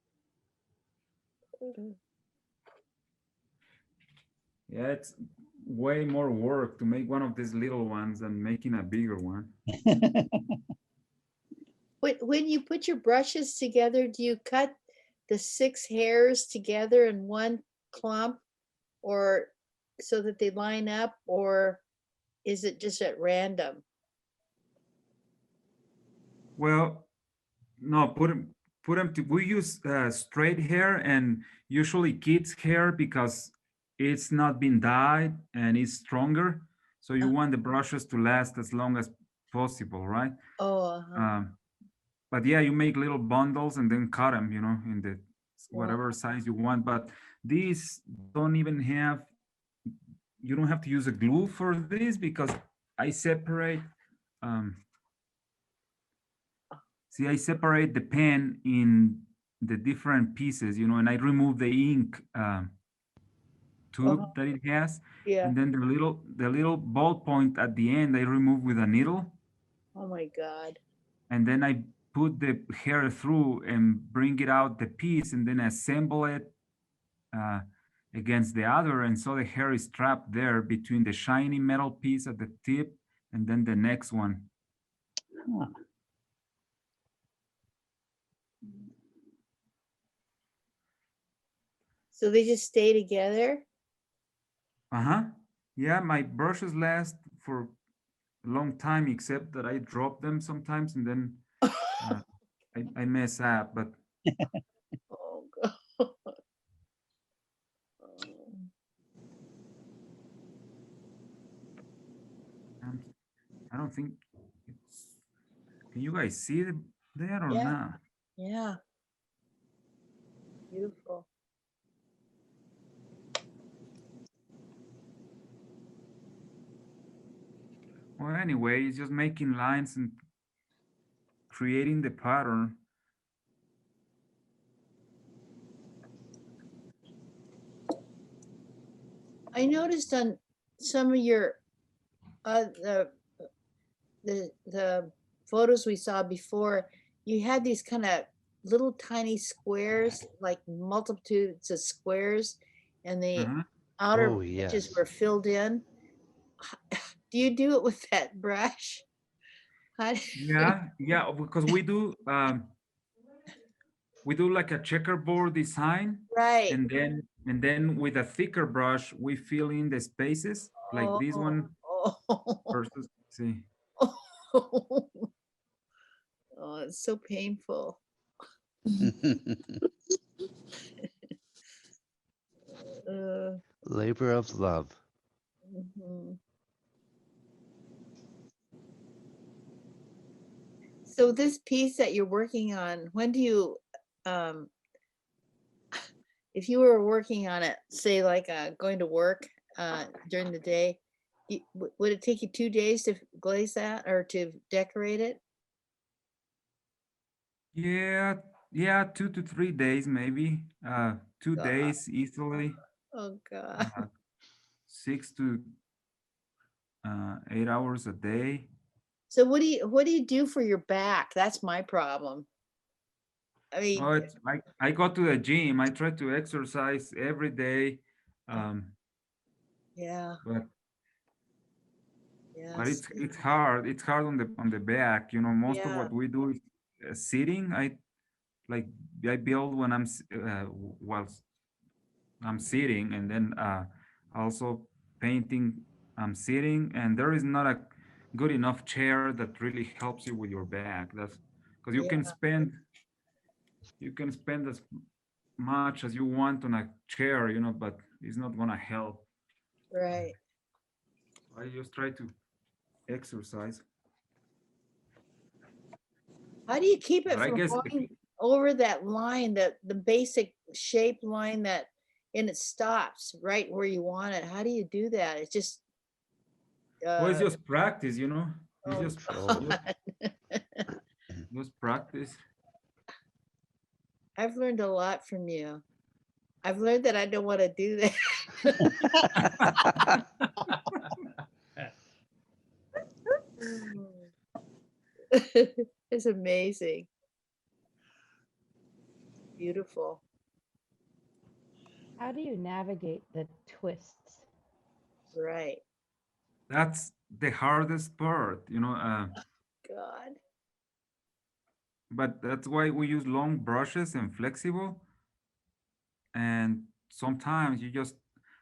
Yeah, it's way more work to make one of these little ones than making a bigger one. When you put your brushes together, do you cut the 6 hairs together in one clump, or so that they line up, or is it just at random? Well, no, put them to. We use straight hair and usually kids' hair because it's not been dyed and it's stronger. So you want the brushes to last as long as possible, right? Oh, Um, but yeah, you make little bundles and then cut them, you know, in the whatever size you want. But these don't even have. You don't have to use a glue for this because I separate. Um, See, I separate the pen in the different pieces, you know, and I remove the ink tube that it has, yeah. and then the little ballpoint at the end I remove with a needle, Oh my God. and then I put the hair through and bring it out the piece, and then assemble it uh, against the other, and so the hair is trapped there between the shiny metal piece at the tip and then the next one. Huh. So they just stay together? Uh-huh. Yeah, my brushes last for a long time, except that I drop them sometimes and then I mess up. But Oh God. um, I don't think it's. Can you guys see it there or Yeah. not? Yeah. Beautiful. Well, anyway, it's just making lines and creating the pattern. I noticed on some of your the photos we saw before, you had these kind of little tiny squares, like multitudes of squares, and the Uh-huh. outer Oh edges yes. were filled in. Do you do it with that brush? How Yeah, because we do like a checkerboard design, right. and then with a thicker brush we fill in the spaces like this Oh, one oh, versus see. oh, it's so painful. Uh, Labor of love. mhm. So this piece that you're working on, when do you, um, if you were working on it, say like going to work during the day, would it take you 2 days to glaze that or to decorate it? Yeah, 2 to 3 days maybe. 2 days easily. Oh God. uh, 6 to 8 hours a day. So what do you do for your back? That's my problem. I mean, Oh, it's like I go to the gym. I try to exercise every day, yeah, but yes, it's hard. It's hard on the back. You know, most of yeah, what we do is sitting. Like I build when while I'm sitting, and then also painting. I'm sitting, and there is not a good enough chair that really helps you with your back. That's because yeah, you can spend as much as you want on a chair, you know, but it's not gonna help. right. I just try to exercise, How do you keep it but I from guess going over that line, the basic shape line that, and it stops right where you want it? How do you do that? It's just, well, it's uh, just practice, you know. It's oh Control. God. just practice. I've learned a lot from you. I've learned that I don't want to do that. It's amazing. Beautiful. How do you navigate the twists? Right. That's the hardest part, you know. God. But that's why we use long brushes and flexible. And sometimes you just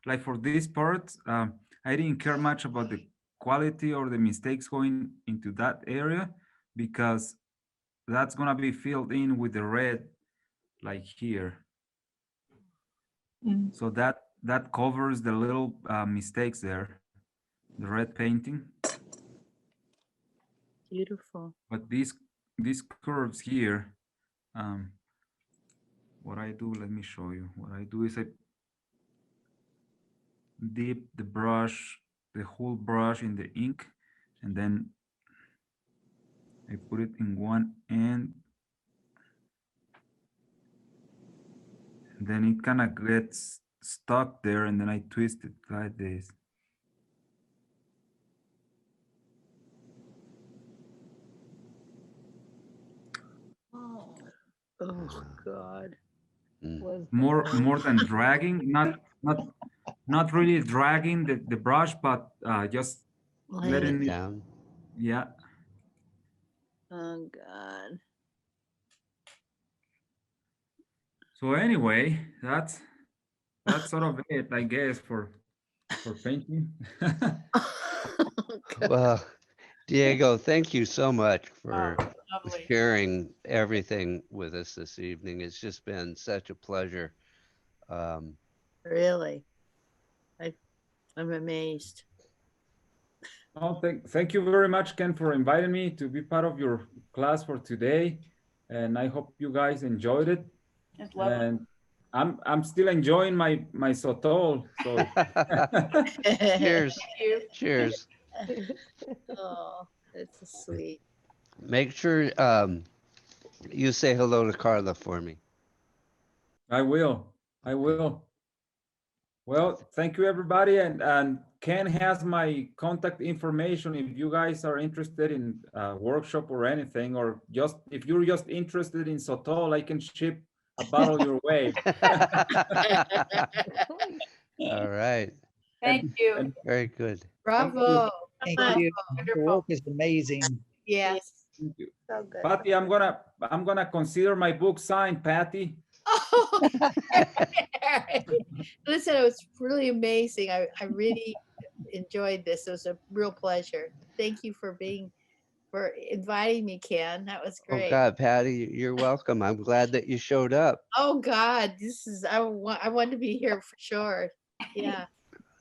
like for this part, I didn't care much about the quality or the mistakes going into that area because that's gonna be filled in with the red like here. Mm. So that covers the little mistakes there, the red painting. Beautiful. But these curves here, um, what I do, let me show you. What I do is I dip the brush, the whole brush in the ink, and then I put it in one end, and then it kind of gets stuck there, and then I twist it like this. Oh, oh God. Was More than dragging, not really dragging the brush, but just Laying it. Laying letting it it, down. yeah. Oh God. So anyway, that's sort of it, I guess, for painting. God. Well, Diego, thank you so much Oh, for lovely. sharing everything with us this evening. It's just been such a pleasure. Um, Really. I'm amazed. Oh, thank you very much, Ken, for inviting me to be part of your class for today. And I hope you guys enjoyed it. It's lovely. And I'm still enjoying my sotol. So cheers. Thank you. Cheers. Oh, that's sweet. Make sure you say hello to Carla for me. I will. I will. Well, thank you everybody. And Ken has my contact information if you guys are interested in a workshop or anything, or just if you're just interested in sotol, I can ship a bottle your way. All right. Thank And, you. and Very good. thank you. Bravo. Thank Bye. you. The Wonderful. work is amazing. Yes. Thank you. So good. Patty, I'm gonna consider my book signed, Patty. Oh, listen, it was really amazing. I really enjoyed this. It was a real pleasure. Thank you for inviting me, Ken. That was Oh great. God, Patty, you're welcome. I'm glad that you showed up. Oh God, I want to be here for sure. Yeah.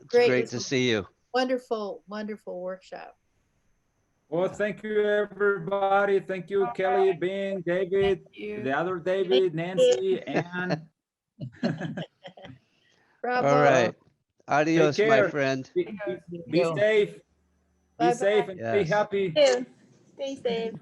It's Great. It great was to a see you. wonderful, wonderful workshop. Well, thank you everybody. Thank you, Kelly, Bing, David, You. the other David, Nancy, and Bravo. All right. take Adios, my care. friend. Be, be, There you be go. safe. Be Bye-bye. safe and be Yes. happy. Stay safe.